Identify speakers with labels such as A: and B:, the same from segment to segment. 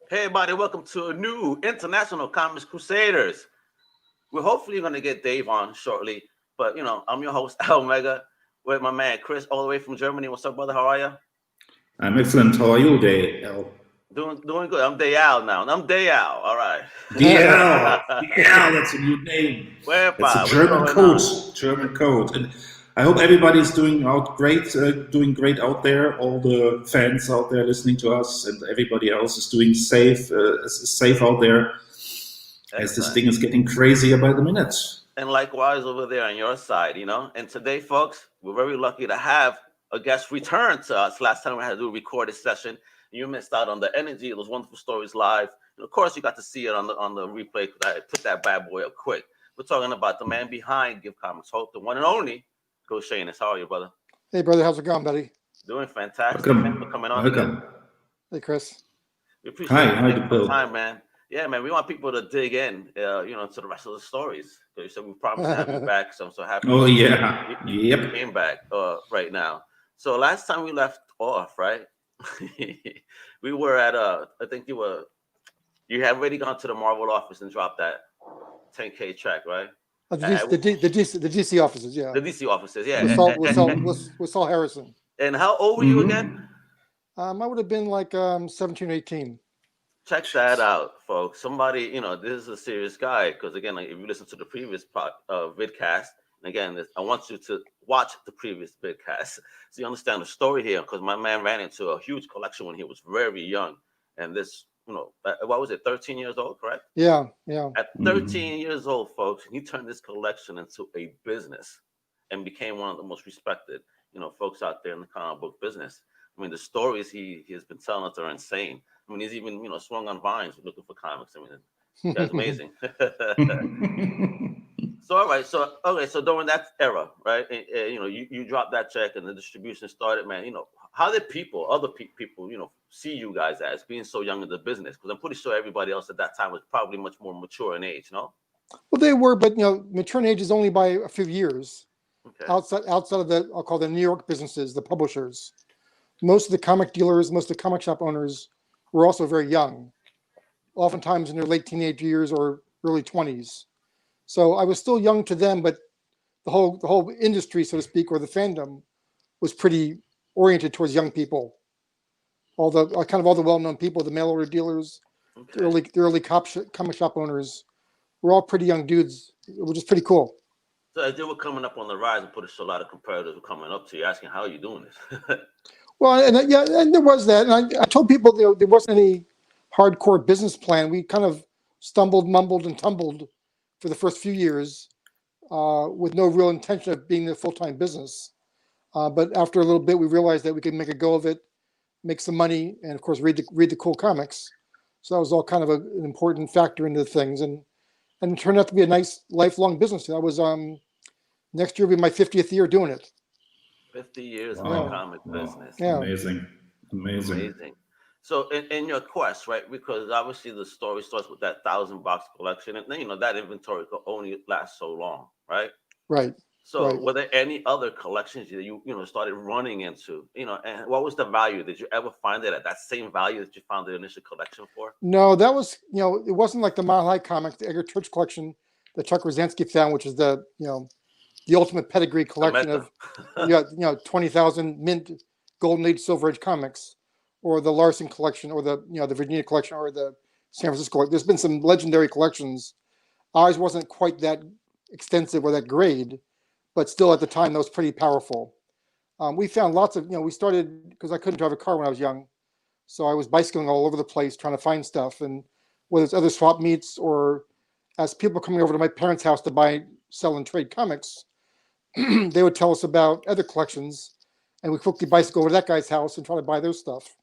A: Hey, everybody, welcome to a new International Comics Crusaders. We're hopefully going to get Dave on shortly, but I'm your host, Omega, with my man Chris, all the way from Germany. What's up, brother? How are you?
B: I'm excellent. How are you, Dale?
A: Doing good. I'm Dayal now. I'm Dayal. All right.
B: DL. Yeah, that's a new name. That's a
A: Wherepa, what's
B: German
A: going
B: code.
A: on?
B: German code. And I hope everybody's doing great out there. All the fans out there listening to us, and everybody else is doing safe out there. As this
A: Excellent.
B: thing is getting crazier by the minute.
A: And likewise over there on your side. And today, folks, we're very lucky to have a guest return to us. Last time we had to do a recorded session. You missed out on the energy. Those wonderful stories live. And of course, you got to see it on the replay because I put that bad boy up quick. We're talking about the man behind Give Comics Hope, the one and only Coach Schanes. How are you, brother?
C: Hey, brother, how's it going, buddy?
A: Doing fantastic.
B: Welcome.
A: Thanks for coming on
B: Welcome.
A: again.
C: Hey, Chris.
A: We appreciate you taking the
B: Bill.
A: time, man. Yeah, man, we want people to dig in, to the rest of the stories. So you said we promised to have you back, so I'm so happy.
B: Oh, yeah.
A: You came back right now. So last time we left off, right? We were at I think you had already gone to the Marvel office and dropped that 10K check, right?
C: The DC offices, yeah.
A: The DC offices, yeah.
C: With Saul Harrison.
A: And how old were you again?
C: I would have been like 17, 18.
A: Check that out, folks. Somebody, this is a serious guy because, again, like, if you listen to the previous vidcast, and again, I want you to watch the previous vidcast so you understand the story here because my man ran into a huge collection when he was very young. And this, what was it, 13 years old, correct?
C: Yeah.
A: At 13 years old, folks, he turned this collection into a business and became one of the most respected, folks out there in the comic book business. I mean, the stories he has been telling us are insane. I mean, he's even, swung on vines looking for comics. I mean, that's amazing. So, all right. So during that era, right, you dropped that check and the distribution started, man. How did other people, see you guys as being so young in the business? Because I'm pretty sure everybody else at that time was probably much more mature in age, no?
C: Well, they were, but, mature in age is only by a few years.
A: Okay.
C: Outside of I'll call the New York businesses, the publishers. Most of the comic dealers, most of the comic shop owners were also very young, oftentimes in their late teenage years or early 20s. So I was still young to them, but the whole industry, so to speak, or the fandom, was pretty oriented towards young people. All the well-known people, the mail order dealers,
A: Okay.
C: the early comic shop owners, were all pretty young dudes, which is pretty cool.
A: So as they were coming up on the rise, and pretty sure a lot of competitors were coming up to you asking, "How are you doing this?"
C: Well, and there was that. And I told people there wasn't any hardcore business plan. We kind of stumbled, mumbled, and tumbled for the first few years with no real intention of being a full-time business. But after a little bit, we realized that we could make a go of it, make some money, and of course, read the cool comics. So that was all kind of an important factor into things. And it turned out to be a nice lifelong business. I was next year will be my 50th year doing it.
A: 50 years in the comic business.
C: Yeah.
B: Amazing.
A: So in your quest, right? Because obviously the story starts with that 1,000-box collection, and then that inventory could only last so long, right?
C: Right.
A: So
C: Right.
A: were there any other collections that you started running into? And what was the value? Did you ever find it at that same value that you found the initial collection for?
C: No, that was it wasn't like the Mile High comics, the Edgar Church collection that Chuck Rosansky found, which is the ultimate pedigree collection of 20,000 mint Golden Age Silver Age comics, or the Larson collection, or the the Virginia collection, or the San Francisco. There's been some legendary collections. Ours wasn't quite that extensive or that grade, but still at the time that was pretty powerful. We found lots of we started because I couldn't drive a car when I was young, so I was bicycling all over the place trying to find stuff, and whether it's other swap meets or as people coming over to my parents' house to buy, sell, and trade comics. They would tell us about other collections, and we quickly bicycle over to that guy's house and try to buy their stuff.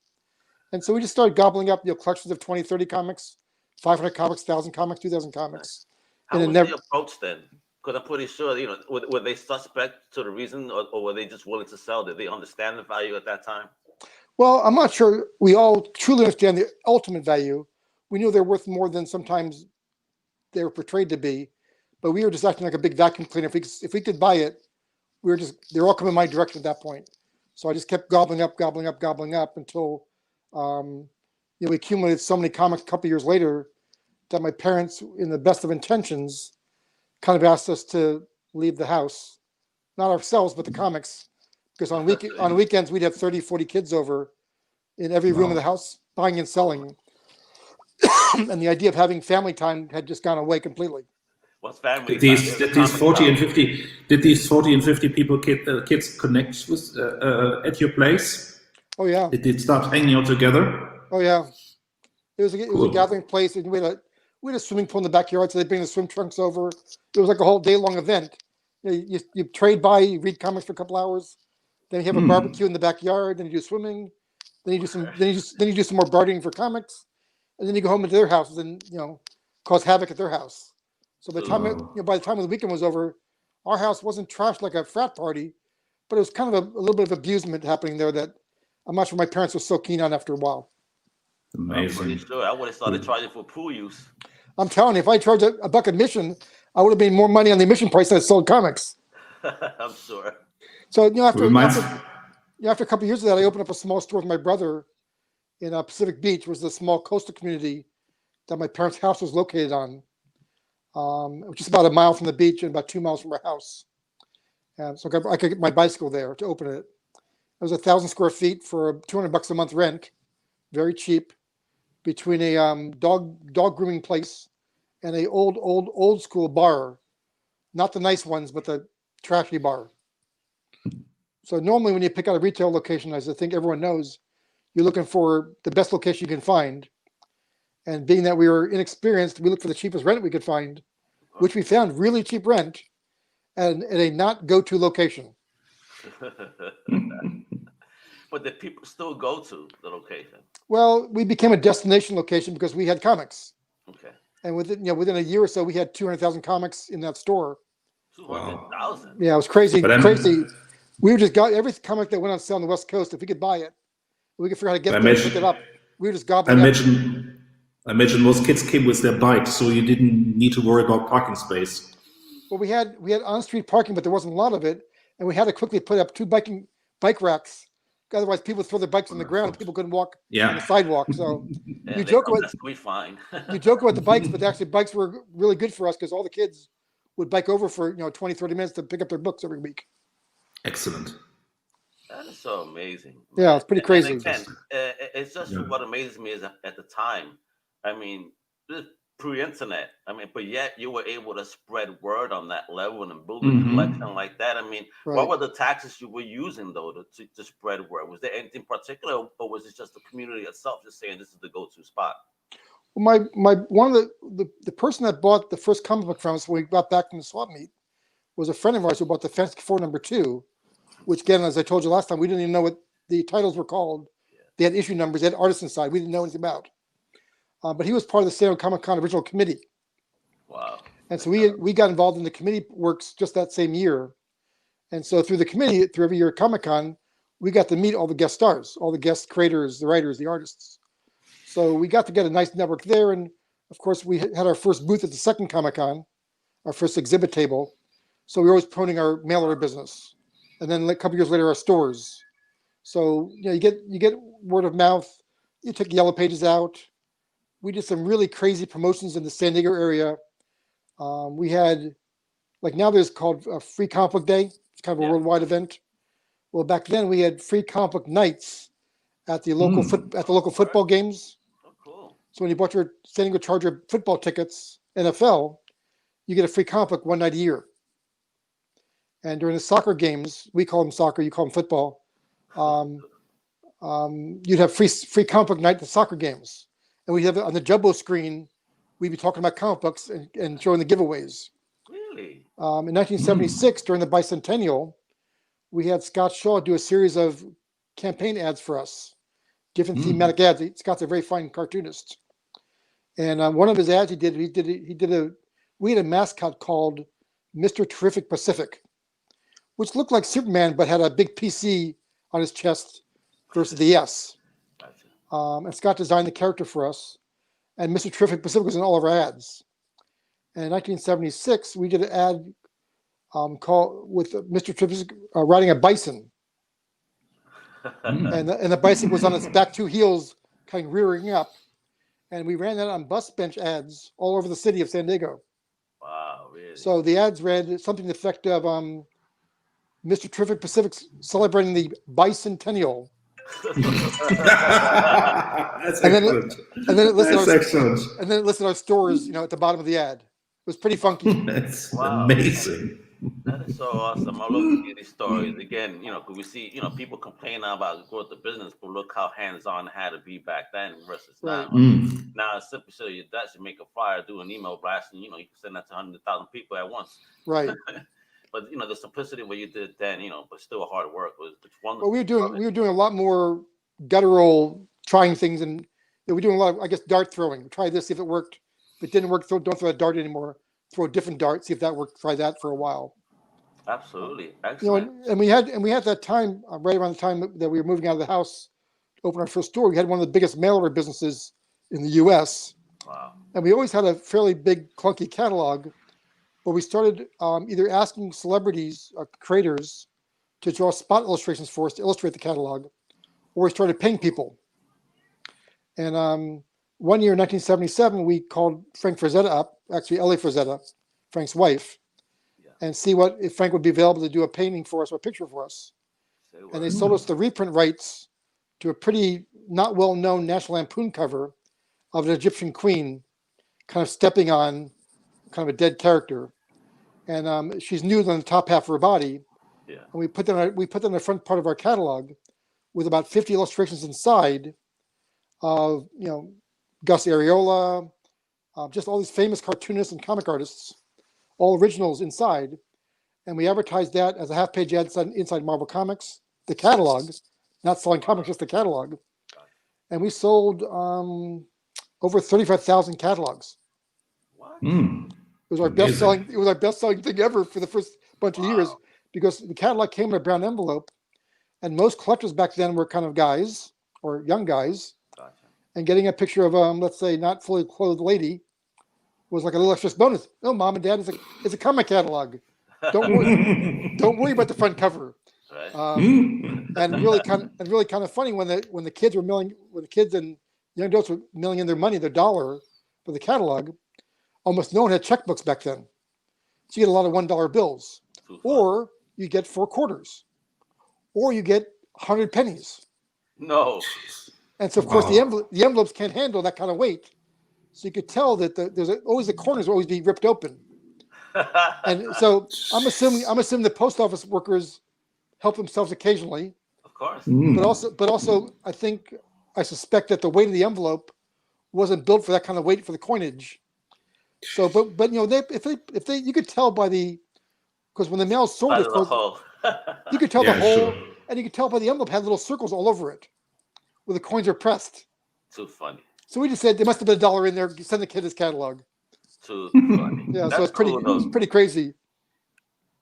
C: And so we just started gobbling up collections of 20, 30 comics, 500 comics, 1,000 comics, 2,000 comics.
A: How was the approach then? Because I'm pretty sure, were they suspect to the reason, or were they just willing to sell? Did they understand the value at that time?
C: Well, I'm not sure we all truly understand the ultimate value. We knew they're worth more than sometimes they were portrayed to be, but we were just acting like a big vacuum cleaner. If we could buy it, they're all coming my direction at that point. So I just kept gobbling up until, we accumulated so many comics a couple years later that my parents, in the best of intentions, kind of asked us to leave the house, not ourselves, but the comics, because on weekends we'd have 30, 40 kids over in every room of the house, buying and selling. And the idea of having family time had just gone away completely.
A: What's family
B: Did these
A: time?
B: 40 and 50 people kids connect with at your place?
C: Oh yeah.
B: Did they start hanging out together?
C: Oh yeah. It was a gathering place, and we had a swimming pool in the backyard, so they bring the swim trunks over. It was like a whole day long event. You trade by, you read comics for a couple hours, then you have a barbecue in the backyard, then you do swimming, then you do some more bartering for comics, and then you go home into their houses and cause havoc at their house. So by the time the weekend was over, our house wasn't trashed like a frat party, but it was kind of a little bit of abusement happening there that I'm not sure my parents were so keen on after a while.
A: I'm pretty sure I would have started charging for pool use.
C: I'm telling you, if I charged a buck admission, I would have made more money on the admission price than I sold comics.
A: I'm sure.
C: So after a couple of years of that, I opened up a small store with my brother in Pacific Beach, which was a small coastal community that my parents' house was located on, which is about a mile from the beach and about 2 miles from our house. And so I could get my bicycle there to open it. It was 1,000 square feet for $200 a month rent, very cheap, between a dog grooming place and a old school bar, not the nice ones, but the trashy bar. So normally when you pick out a retail location, as I think everyone knows, you're looking for the best location you can find. And being that we were inexperienced, we looked for the cheapest rent we could find, which we found really cheap rent and at a not go-to location.
A: But did people still go to the location?
C: Well, we became a destination location because we had comics.
A: Okay.
C: And within a year or so, we had 200,000 comics in that store.
A: 200,000.
C: Yeah, it was crazy. We just got every comic that went on sale on the West Coast. If we could buy it, we could figure out how to get there and pick it up. We were just gobbling.
B: I imagine most kids came with their bikes, so you didn't need to worry about parking space. Well,
C: we had on-street parking, but there wasn't a lot of it, and we had to quickly put up 2 bike racks. Otherwise, people would throw their bikes on the ground and people couldn't walk on the sidewalk. So you joke about the bikes, but actually bikes were really good for us because all the kids would bike over for 20, 30 minutes to pick up their books every week.
B: Excellent.
A: That is so amazing.
C: Yeah, it's pretty crazy.
A: And again, it's just what amazes me is at the time. I mean, pre-internet. I mean, but yet you were able to spread word on that level and build a collection like that. I mean, what were the tactics you were using though to spread word? Was there anything particular, or was it just the community itself just saying this is the go-to spot?
C: Well, one of the person that bought the first comic book from us when we got back from the swap meet was a friend of ours who bought the Fantastic Four #2, which again, as I told you last time, we didn't even know what the titles were called. They had issue numbers, they had artists inside. We didn't know anything about. But he was part of the San Diego Comic-Con original committee.
A: Wow.
C: And so we got involved in the committee works just that same year. And so through the committee, through every year at Comic-Con, we got to meet all the guest stars, all the guest creators, the writers, the artists. So we got to get a nice network there. And of course, we had our first booth at the second Comic-Con, our first exhibit table. So we were always promoting our mail order business. And then a couple years later, our stores. So you get word of mouth. You took Yellow Pages out. We did some really crazy promotions in the San Diego area. We had, like now there's called a Free Comic Book Day. It's kind of a worldwide event. Well, back then we had free comic book nights at the local football games.
A: Oh, cool.
C: So when you bought your San Diego Charger football tickets, NFL, you get a free comic book one night a year. And during the soccer games, we call them soccer, you call them football. You'd have free comic book night at the soccer games. And we'd have it on the jumbo screen. We'd be talking about comic books and showing the giveaways.
A: Really?
C: In 1976, during the bicentennial, we had Scott Shaw do a series of campaign ads for us, different thematic ads. Scott's a very fine cartoonist. And one of his ads we had a mascot called Mr. Terrific Pacific, which looked like Superman, but had a big PC on his chest versus the S. And Scott designed the character for us. And Mr. Terrific Pacific was in all of our ads. And in 1976, we did an ad called with Mr. Terrific riding a bison. And the bison was on its back 2 heels, kind of rearing up, and we ran that on bus bench ads all over the city of San Diego.
A: Wow, really?
C: So the ads read something to the effect of Mr. Terrific Pacific celebrating the bicentennial.
B: That's
C: And then
B: excellent.
C: And then it listed
B: That's
C: our,
B: excellent.
C: and then it listed our stores, at the bottom of the ad. It was pretty funky.
B: That's
A: Wow.
B: amazing.
A: That is so awesome. I love to hear these stories. Again, because we see, people complain now about growth of business, but look how hands-on it had to be back then versus now.
B: Mm.
A: Now it's simply so your desk, you make a flyer, do an email blast, and you can send that to 100,000 people at once.
C: Right.
A: But the simplicity of what you did then, but still hard work was wonderful.
C: Well, we were doing a lot more guttural trying things, and we were doing a lot of, I guess, dart throwing. Try this, see if it worked. If it didn't work, don't throw a dart anymore. Throw a different dart, see if that worked. Try that for a while.
A: Absolutely, excellent.
C: And we had that time right around the time that we were moving out of the house to open our first store. We had one of the biggest mail order businesses in the U.S.
A: Wow.
C: And we always had a fairly big, clunky catalog. But we started either asking celebrities, creators, to draw spot illustrations for us to illustrate the catalog, or we started paying people. And one year in 1977, we called Frank Frazetta up, actually Ellie Frazetta, Frank's wife, and see if Frank would be available to do a painting for us or a picture for us. And they sold us the reprint rights to a pretty not well-known National Lampoon cover of an Egyptian queen kind of stepping on kind of a dead character. And she's nude on the top half of her body.
A: Yeah.
C: And we put that on the front part of our catalog with about 50 illustrations inside of, Gus Areola, just all these famous cartoonists and comic artists, all originals inside. And we advertised that as a half-page ad inside Marvel Comics, the catalog, not selling comics, just the catalog. And we sold over 35,000 catalogs.
A: What?
B: Mm.
C: It was our best-selling thing ever for the first bunch of years, because the catalog came in a brown envelope, and most collectors back then were kind of guys or young guys, and getting a picture of let's say not fully clothed lady was like a little extra bonus. Oh, mom and dad, it's a comic catalog. Don't worry about the front cover.
A: Right.
C: And really kind of funny when the kids and young adults were milling in their money, their dollar for the catalog. Almost no one had checkbooks back then. So you get a lot of $1 bills, or you get 4 quarters, or you get 100 pennies.
A: No.
C: And so, of course, the envelopes can't handle that kind of weight. So you could tell that always the corners will always be ripped open. And so I'm assuming the post office workers help themselves occasionally.
A: Of course.
C: But also, I suspect that the weight of the envelope wasn't built for that kind of weight for the coinage. So, but if they you could tell because when the mail's sorted, you could tell the hole, sure. And you could tell by the envelope had little circles all over it, where the coins are pressed.
A: Too funny.
C: So we just said there must have been $1 in there. Send the kid his catalog.
A: Too funny.
C: Yeah, so it's pretty crazy.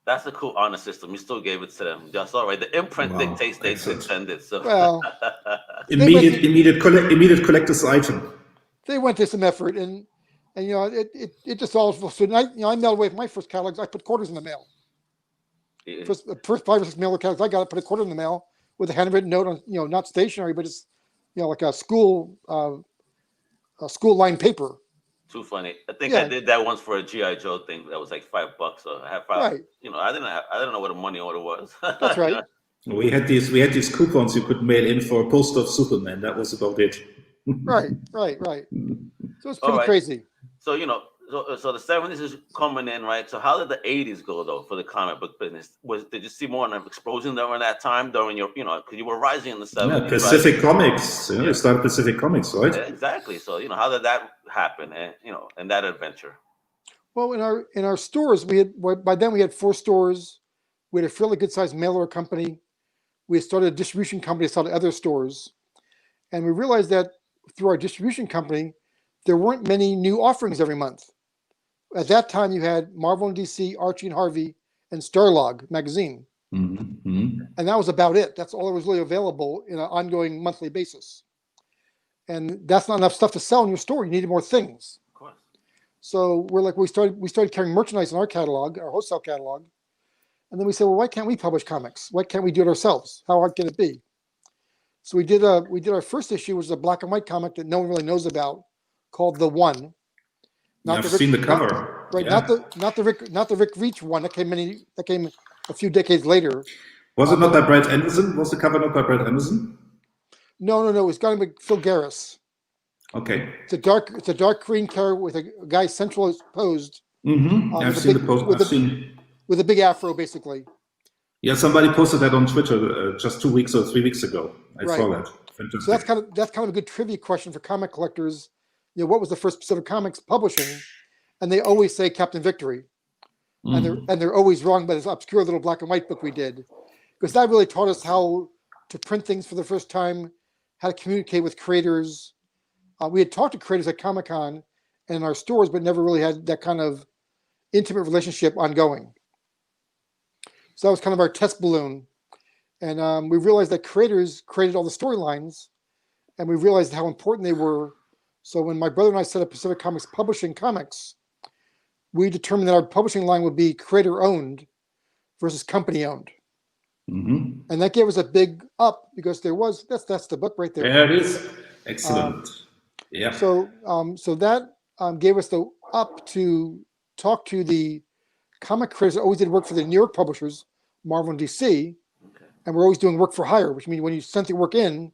A: That's a cool honor system. You still gave it to them. That's all right. The imprint dictates they send it. So
C: well,
B: immediate collector's item.
C: They went to some effort, and it just all. So I mailed away my first catalogs. I put quarters in the mail. Yeah. First 5 or 6 mailer catalogs I got, I put a quarter in the mail with a handwritten note on, not stationery, but it's, like a school line paper.
A: Too funny. I think I did that once for a G.I. Joe thing. That was like $5. So I had 5. Right. I didn't know what a money order was.
C: That's right.
B: We had these coupons you could mail in for a poster of Superman. That was about it.
C: Right. So it's pretty crazy.
A: So so the 70s is coming in, right? So how did the 80s go though for the comic book business? Did you see more of an explosion during that time, during your, because you were rising in the 70s?
B: Yeah, Pacific Comics. You started Pacific Comics, right?
A: Yeah, exactly. So how did that happen? And and that adventure.
C: Well, in our stores, by then we had 4 stores. We had a fairly good sized mail order company. We had started a distribution company to sell to other stores, and we realized that through our distribution company, there weren't many new offerings every month. At that time, you had Marvel and DC, Archie and Harvey, and Starlog magazine. Mm-hmm. And that was about it. That's all that was really available in an ongoing monthly basis. And that's not enough stuff to sell in your store. You needed more things.
A: Of course.
C: So we started carrying merchandise in our catalog, our wholesale catalog. And then we said, well, why can't we publish comics? Why can't we do it ourselves? How hard can it be? So we did our first issue, which was a black and white comic that no one really knows about, called The One.
B: I've seen the cover.
C: Right,
B: yeah.
C: not the Rick Veitch one that came a few decades later.
B: Was it not by Brad Anderson? Was the cover not by Brad Anderson?
C: No. It was going to be Phil Garris.
B: Okay.
C: It's a dark green cover with a guy centrally posed.
B: I've seen the post.
C: With a big afro, basically.
B: Yeah, somebody posted that on Twitter just 2 weeks or 3 weeks ago. I saw that. Fantastic.
C: So that's kind of a good trivia question for comic collectors. What was the first Pacific Comics publishing? And they always say Captain Victory, and they're always wrong. But it's an obscure little black and white book we did, because that really taught us how to print things for the first time, how to communicate with creators. We had talked to creators at Comic-Con and in our stores, but never really had that kind of intimate relationship ongoing. So that was kind of our test balloon. And we realized that creators created all the storylines, and we realized how important they were. So when my brother and I set up Pacific Comics Publishing Comics, we determined that our publishing line would be creator-owned versus company-owned. And that gave us a big up, because that's the book right there.
B: There it is. Excellent. Yeah.
C: So that gave us the up to talk to the comic creators that always did work for the New York publishers, Marvel and DC, and we're always doing work for hire, which means when you sent the work in,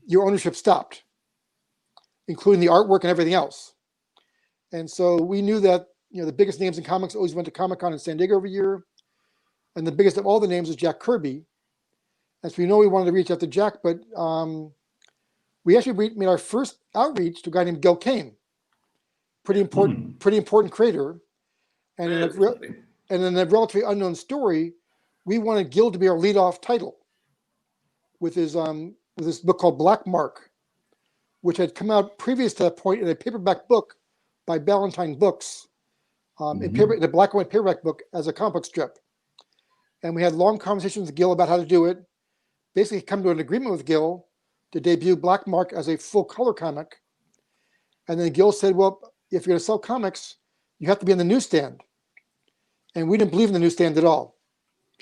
C: your ownership stopped, including the artwork and everything else. And so we knew that the biggest names in comics always went to Comic-Con in San Diego every year, and the biggest of all the names was Jack Kirby. And so we wanted to reach out to Jack, but we actually made our first outreach to a guy named Gil Kane, pretty important creator. And in a relatively unknown story, we wanted Gil to be our leadoff title with his book called Black Mark, which had come out previous to that point in a paperback book by Ballantine Books, in a black and white paperback book as a comic book strip. And we had long conversations with Gil about how to do it. Basically, come to an agreement with Gil to debut Black Mark as a full color comic. And then Gil said, well, if you're going to sell comics, you have to be in the newsstand. And we didn't believe in the newsstand at all,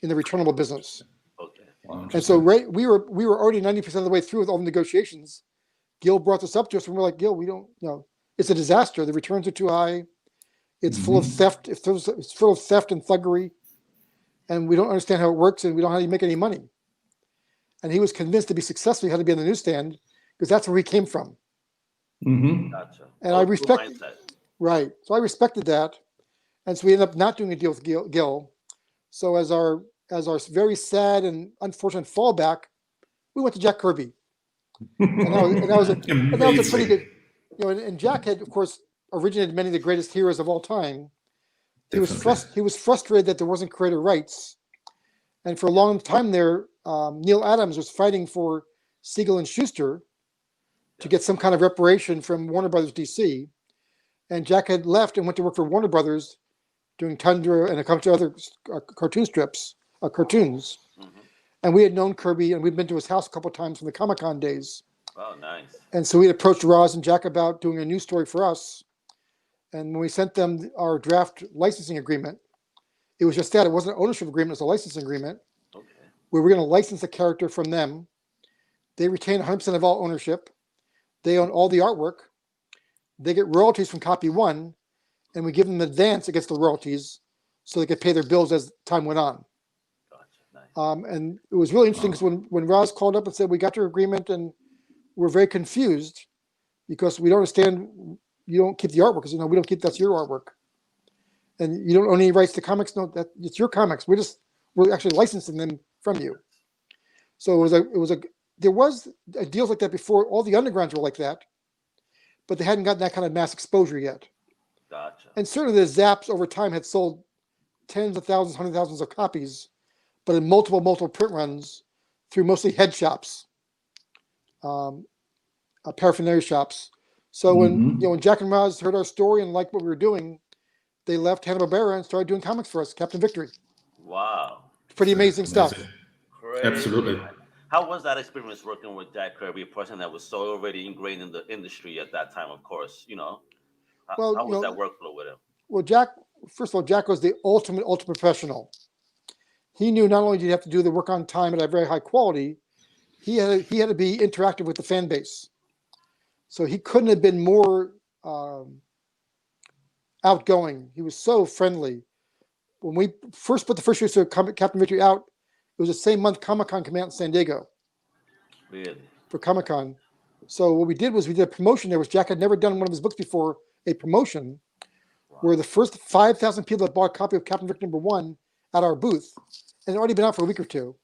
C: in the returnable business.
B: Okay.
C: And so we were already 90% of the way through with all the negotiations. Gil brought this up to us, and we're like, Gil, we don't, it's a disaster. The returns are too high. It's full of theft. It's full of theft and thuggery. And we don't understand how it works, and we don't know how you make any money. And he was convinced to be successful, he had to be on the newsstand, because that's where he came from.
A: Gotcha.
C: And I respected So I respected that. And so we ended up not doing a deal with Gil. So as our very sad and unfortunate fallback, we went to Jack Kirby. And that was a pretty good, and Jack had, of course, originated many of the greatest heroes of all time. He was frustrated that there wasn't creator rights. And for a long time there, Neil Adams was fighting for Siegel and Schuster to get some kind of reparation from Warner Brothers DC. And Jack had left and went to work for Warner Brothers doing Tundra and a couple of other cartoons. And we had known Kirby, and we'd been to his house a couple of times from the Comic-Con days.
A: Oh, nice.
C: And so we had approached Roz and Jack about doing a news story for us. And when we sent them our draft licensing agreement, it was just that. It wasn't an ownership agreement, it was a licensing agreement.
A: Okay.
C: We were going to license a character from them. They retain 100% of all ownership. They own all the artwork. They get royalties from copy one, and we give them an advance against the royalties so they could pay their bills as time went on.
A: Gotcha. Nice.
C: And it was really interesting because when Roz called up and said, we got your agreement, and we're very confused because we don't understand, you don't keep the artwork, because we don't keep, that's your artwork. And you don't own any rights to comics. No, it's your comics. We're actually licensing them from you. So there was deals like that before. All the undergrounds were like that, but they hadn't gotten that kind of mass exposure yet.
A: Gotcha.
C: And certainly the Zaps over time had sold tens of thousands, hundreds of thousands of copies, but in multiple print runs through mostly head shops, paraphernalia shops. So when Jack and Roz heard our story and liked what we were doing, they left Hanna-Barbera and started doing comics for us, Captain Victory.
A: Wow.
C: Pretty amazing stuff.
A: Crazy.
B: Absolutely.
A: How was that experience working with Jack Kirby, a person that was so already ingrained in the industry at that time, of course, How was that workflow with him?
C: Well, Jack, first of all, Jack was the ultimate professional. He knew not only did you have to do the work on time at a very high quality, he had to be interactive with the fan base. So he couldn't have been more outgoing. He was so friendly. When we first put the first issue of Captain Victory out, it was the same month Comic-Con came out in San Diego.
A: Really?
C: For Comic-Con. So what we did was we did a promotion there, which Jack had never done in one of his books before, a promotion where the first 5,000 people that bought a copy of Captain Victory #1 at our booth, and it had already been out for a week or two,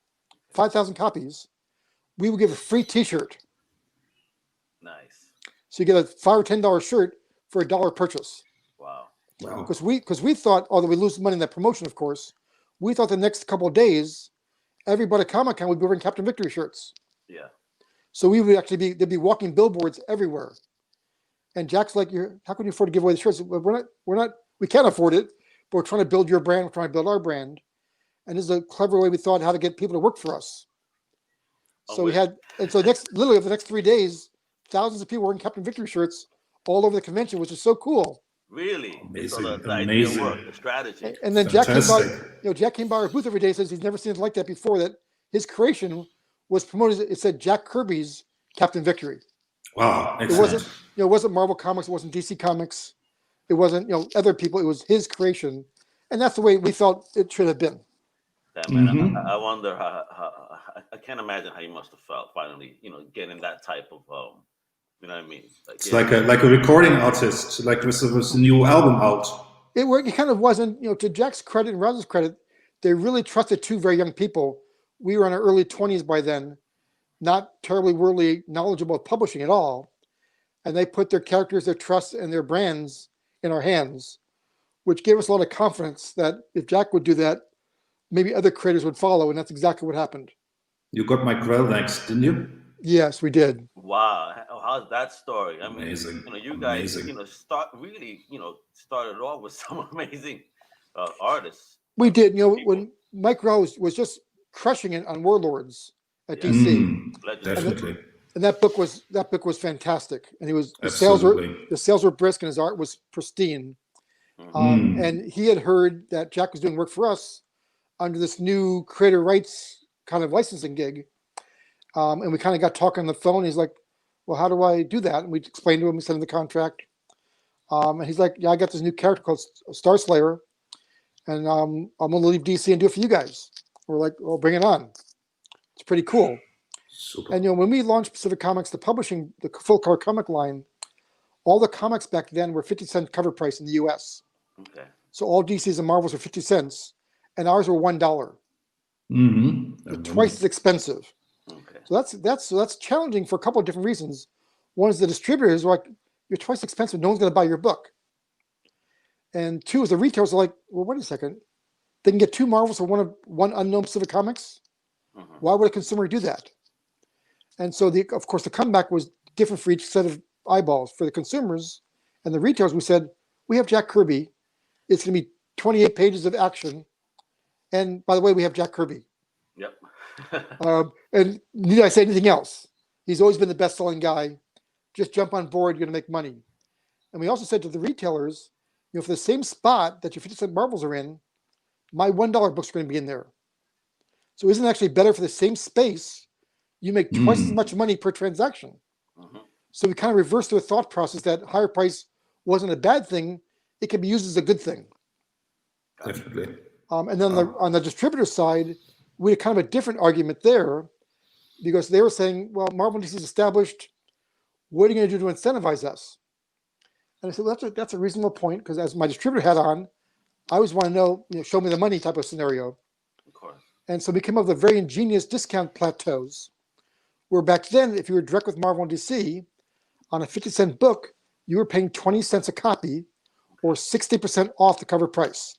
C: 5,000 copies, we would give a free t-shirt.
A: Nice.
C: So you get a $5 or $10 shirt for $1 purchase.
A: Wow.
C: Because we thought, although we lose money in that promotion, of course, we thought the next couple of days, everybody at Comic-Con would be wearing Captain Victory shirts.
A: Yeah.
C: So we would actually there'd be walking billboards everywhere. And Jack's like, how can you afford to give away the shirts? We can't afford it, but we're trying to build your brand, we're trying to build our brand. And this is a clever way we thought how to get people to work for us. So literally over the next 3 days, thousands of people wearing Captain Victory shirts all over the convention, which is so cool.
A: Really?
B: Amazing.
A: So the idea worked, the strategy.
C: And then Jack came by our booth every day and says he's never seen it like that before, that his creation was promoted. It said Jack Kirby's Captain Victory.
B: Wow.
C: Excellent. It wasn't Marvel Comics, it wasn't DC Comics, it wasn't other people, it was his creation. And that's the way we felt it should have been.
A: Yeah, man, I wonder how I can't imagine how you must have felt finally, getting that type of you know what I mean?
B: It's like a recording artist, like with a new album out.
C: It kind of wasn't, to Jack's credit and Rose's credit, they really trusted two very young people. We were in our early 20s by then, not terribly worldly knowledgeable of publishing at all. And they put their characters, their trust, and their brands in our hands, which gave us a lot of confidence that if Jack would do that, maybe other creators would follow. And that's exactly what happened.
B: You got my Grell next, didn't you?
C: Yes, we did.
A: Wow. How's that story? I mean,
B: Amazing.
A: You guys,
B: Amazing.
A: started off with some amazing artists.
C: We did. When Mike Grell was just crushing it on Warlords at DC.
B: Definitely.
C: And that book was fantastic. And the sales were brisk and his art was pristine. And he had heard that Jack was doing work for us under this new creator rights kind of licensing gig. And we kind of got talking on the phone. He's like, well, how do I do that? And we explained to him, we sent him the contract. And he's like, yeah, I got this new character called Star Slayer. And I'm going to leave DC and do it for you guys. We're like, well, bring it on. It's pretty cool.
B: Super.
C: And when we launched Pacific Comics, the full color comic line, all the comics back then were 50-cent cover price in the US.
A: Okay.
C: So all DCs and Marvels were 50 cents, and ours were $1. Twice as expensive.
A: Okay.
C: So that's challenging for a couple of different reasons. One is the distributors are like, you're twice expensive, no one's going to buy your book. And two is the retailers are like, well, wait a second, they can get 2 Marvels for one unknown Pacific Comics. Why would a consumer do that? And so of course the comeback was different for each set of eyeballs. For the consumers and the retailers, we said, we have Jack Kirby. It's going to be 28 pages of action. And by the way, we have Jack Kirby.
A: Yep.
C: And need I say anything else? He's always been the best-selling guy. Just jump on board, you're going to make money. And we also said to the retailers, for the same spot that your 50-cent Marvels are in, my $1 books are going to be in there. So isn't it actually better for the same space? You make twice as much money per transaction. So we kind of reversed their thought process that higher price wasn't a bad thing. It can be used as a good thing.
B: Definitely.
C: And then on the distributor side, we had kind of a different argument there because they were saying, well, Marvel DC is established. What are you going to do to incentivize us? And I said, well, that's a reasonable point because as my distributor hat on, I always want to know, show me the money type of scenario.
A: Of course.
C: And so we came up with a very ingenious discount Plateaus, where back then, if you were direct with Marvel and DC, on a 50-cent book, you were paying 20 cents a copy or 60% off the cover price.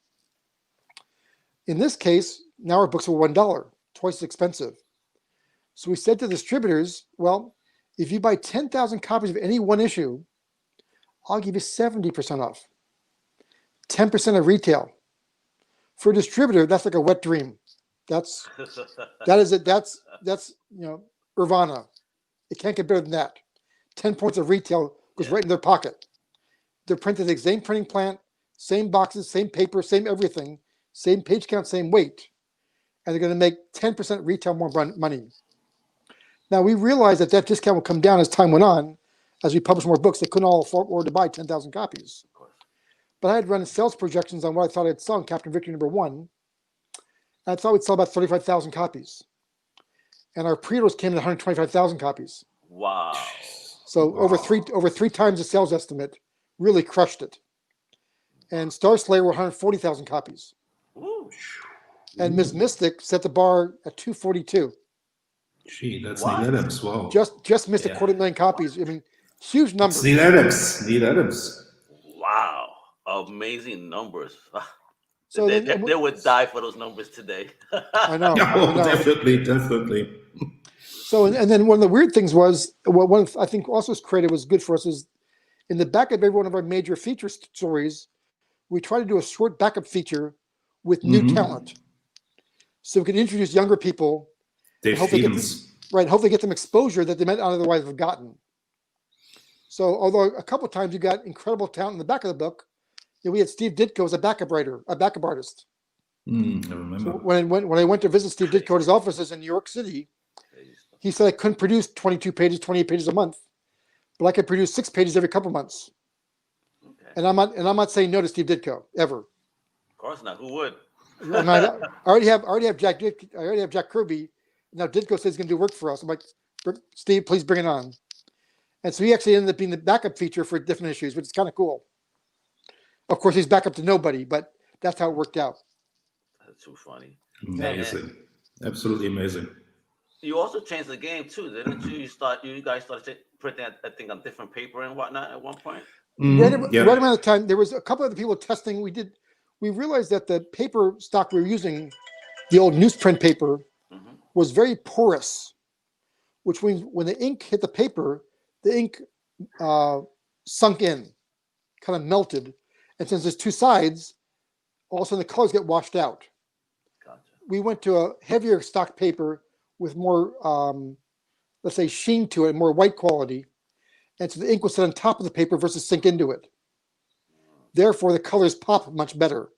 C: In this case, now our books were $1, twice as expensive. So we said to the distributors, well, if you buy 10,000 copies of any one issue, I'll give you 70% off. 10% of retail. For a distributor, that's like a wet dream. That's Nirvana. It can't get better than that. 10 points of retail goes right in their pocket. They're printed the same printing plant, same boxes, same paper, same everything, same page count, same weight. And they're going to make 10% retail more money. Now, we realized that that discount would come down as time went on, as we published more books. They couldn't all afford to buy 10,000 copies.
A: Of course.
C: But I had run sales projections on what I thought I'd sell in Captain Victory #1. And I thought we'd sell about 35,000 copies. And our pre-orders came in 125,000 copies.
A: Wow.
C: So over three times the sales estimate, really crushed it. And Star Slayer were 140,000 copies.
A: Ooh.
C: And Ms. Mystic set the bar at 242.
B: Gee, that's
A: What?
B: Neil Adams. Wow.
C: Just missed a
B: Yeah.
C: 250,000 copies. I mean, huge numbers.
B: It's Neil Adams. Neil Adams.
A: Wow. Amazing numbers.
C: So
A: they would die for those numbers today.
C: I know.
B: Oh, definitely.
C: So, and then one of the weird things was, one I think also creative was good for us is in the back of every one of our major feature stories, we try to do a short backup feature with new talent. So we can introduce younger people,
B: Dave Stevens.
C: hopefully get them exposure that they might not otherwise have gotten. So although a couple of times you got incredible talent in the back of the book, we had Steve Ditko as a backup writer, a backup artist.
B: I remember.
C: So when I went to visit Steve Ditko at his offices in New York City, he said I couldn't produce 22 pages, 28 pages a month, but I could produce 6 pages every couple months.
A: Okay.
C: And I'm not saying no to Steve Ditko ever.
A: Of course not. Who would?
C: And I already have Jack Kirby. Now Ditko says he's going to do work for us. I'm like, Steve, please bring it on. And so he actually ended up being the backup feature for different issues, which is kind of cool. Of course, he's backup to nobody, but that's how it worked out.
A: That's too funny.
B: Amazing. Absolutely amazing.
A: You also changed the game too, didn't you? You guys started printing, I think, on different paper and whatnot at one point.
C: Right around the time, there was a couple other people testing. We realized that the paper stock we were using, the old newsprint paper, was very porous, which means when the ink hit the paper, the ink sunk in, kind of melted. And since there's two sides, all of a sudden the colors get washed out.
A: Gotcha.
C: We went to a heavier stock paper with more, let's say, sheen to it, more white quality. And so the ink was set on top of the paper versus sink into it. Therefore, the colors pop much better.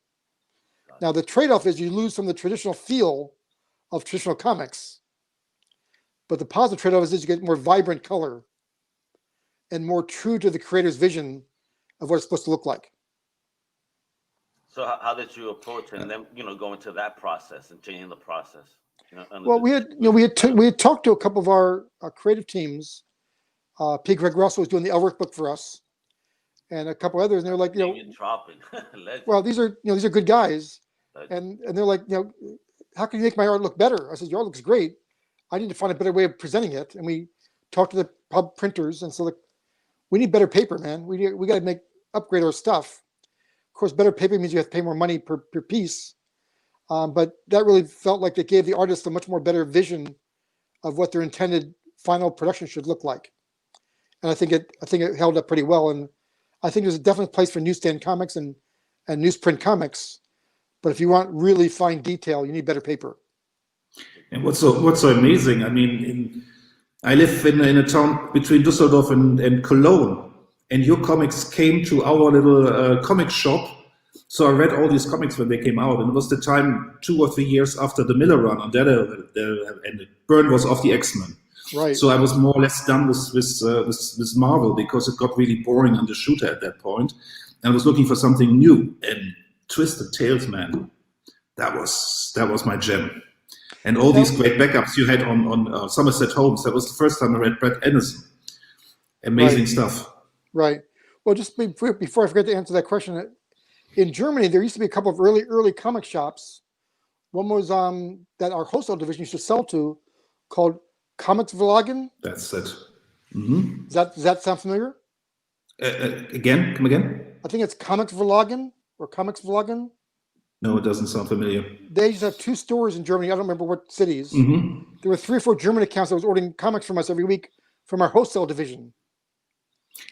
C: Now, the trade-off is you lose some of the traditional feel of traditional comics. But the positive trade-off is you get more vibrant color and more true to the creator's vision of what it's supposed to look like.
A: So how did you approach it and then, go into that process and changing the process?
C: Well, we had talked to a couple of our creative teams. P. Greg Russell was doing the Elric book for us, and a couple others, and they're like,
A: dropping.
C: well, these are good guys, and they're like, how can you make my art look better? I said, your art looks great. I need to find a better way of presenting it. And we talked to the pub printers, and so we need better paper, man. We got to upgrade our stuff. Of course, better paper means you have to pay more money per piece. But that really felt like it gave the artist a much more better vision of what their intended final production should look like. And I think it held up pretty well. And I think there's a definite place for newsstand comics and newsprint comics. But if you want really fine detail, you need better paper.
B: And what's so amazing? I mean, I live in a town between Düsseldorf and Cologne, and your comics came to our little comic shop. So I read all these comics when they came out, and it was the time 2 or 3 years after the Miller run, and that ended. Byrne was off the X-Men.
C: Right.
B: So I was more or less done with Marvel because it got really boring on the shooter at that point, and I was looking for something new. And Twisted Tales, man, that was my gem. And all these great backups you had on Somerset Holmes. That was the first time I read Brett Anderson. Amazing stuff.
C: Right. Well, just before I forget to answer that question, in Germany there used to be a couple of early comic shops. One was that our wholesale division used to sell to, called Comicsverlagen.
B: That's it. Mm-hmm.
C: Does that sound familiar?
B: Come again?
C: I think it's Comicsverlagen or Comicsverlagen.
B: No, it doesn't sound familiar.
C: They used to have 2 stores in Germany. I don't remember what cities.
B: Mm-hmm.
C: There were 3 or 4 German accounts that was ordering comics from us every week from our wholesale division.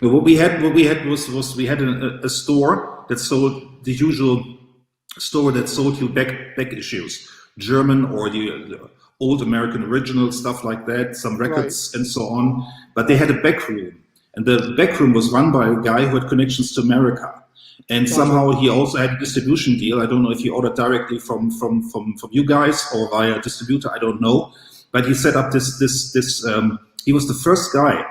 B: What we had was we had a store that sold the usual store that sold you back issues, German or the old American original stuff like that, some records and so on. But they had a back room, and the back room was run by a guy who had connections to America, and somehow he also had a distribution deal. I don't know if he ordered directly from you guys or via a distributor. I don't know, but he set up this. He was the first guy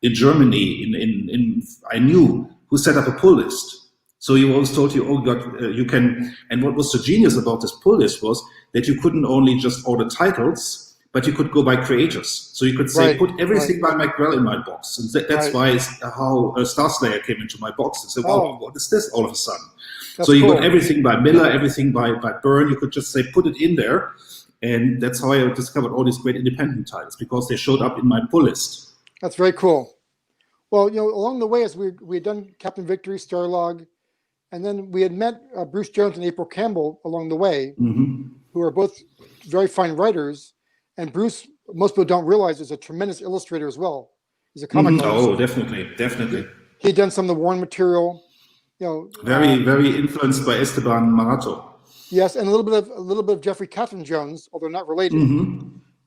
B: in Germany in I knew who set up a pull list. So he always told you, oh God, you can. And what was so genius about this pull list was that you couldn't only just order titles, but you could go by creators. So you could say, put everything by McGrell in my box. And that's why how Star Slayer came into my box. And said, wow, what is this all of a sudden? So you got everything by Miller, everything by Byrne. You could just say, put it in there. And that's how I discovered all these great independent titles, because they showed up in my pull list.
C: That's very cool. Well, along the way, as we had done Captain Victory, Starlog, and then we had met Bruce Jones and April Campbell along the way, who are both very fine writers. And Bruce, most people don't realize, is a tremendous illustrator as well. He's a comic artist.
B: Oh, definitely.
C: He'd done some of the Warren material.
B: Very influenced by Esteban Marato.
C: Yes, and a little bit of Jeffrey Catherine Jones, although not related.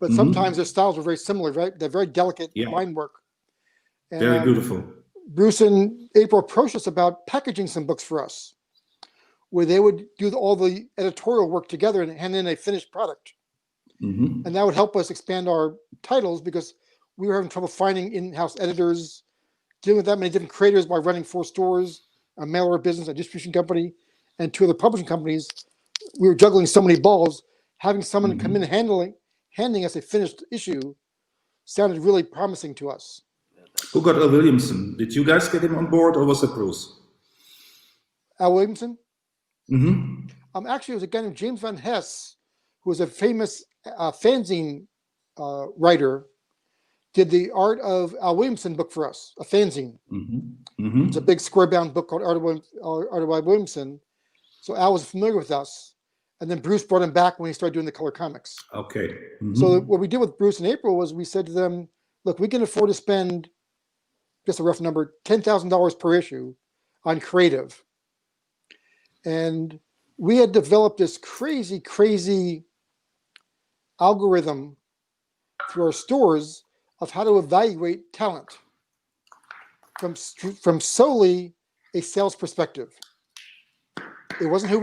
C: But sometimes their styles were very similar. Right? They're very delicate line work. And,
B: very beautiful.
C: Bruce and April approached us about packaging some books for us, where they would do all the editorial work together and hand in a finished product. And that would help us expand our titles, because we were having trouble finding in-house editors, dealing with that many different creators by running 4 stores, a mail order business, a distribution company, and 2 other publishing companies. We were juggling so many balls. Having someone come in handing us a finished issue sounded really promising to us.
B: Who got Al Williamson? Did you guys get him on board, or was it Bruce?
C: Al Williamson? Actually, it was a guy named James Van Hess, who was a famous fanzine writer, did the Art of Al Williamson book for us, a fanzine. It's a big square-bound book called Art of Al Williamson. So Al was familiar with us, and then Bruce brought him back when he started doing the color comics.
B: Okay.
C: So what we did with Bruce and April was we said to them, look, we can afford to spend, just a rough number, $10,000 per issue on creative. And we had developed this crazy algorithm through our stores of how to evaluate talent from solely a sales perspective. It wasn't who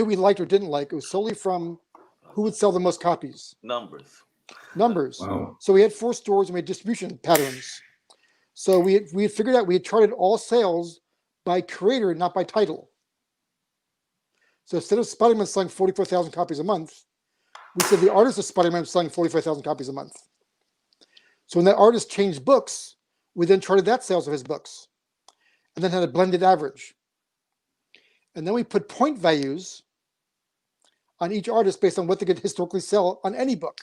C: we liked or didn't like. It was solely from who would sell the most copies.
A: Numbers.
B: Wow.
C: So we had 4 stores and we had distribution patterns. So we had figured out, we had charted all sales by creator, not by title. So instead of Spider-Man selling 44,000 copies a month, we said the artist of Spider-Man was selling 45,000 copies a month. So when that artist changed books, we then charted that sales of his books, and then had a blended average. And then we put point values on each artist based on what they could historically sell on any book.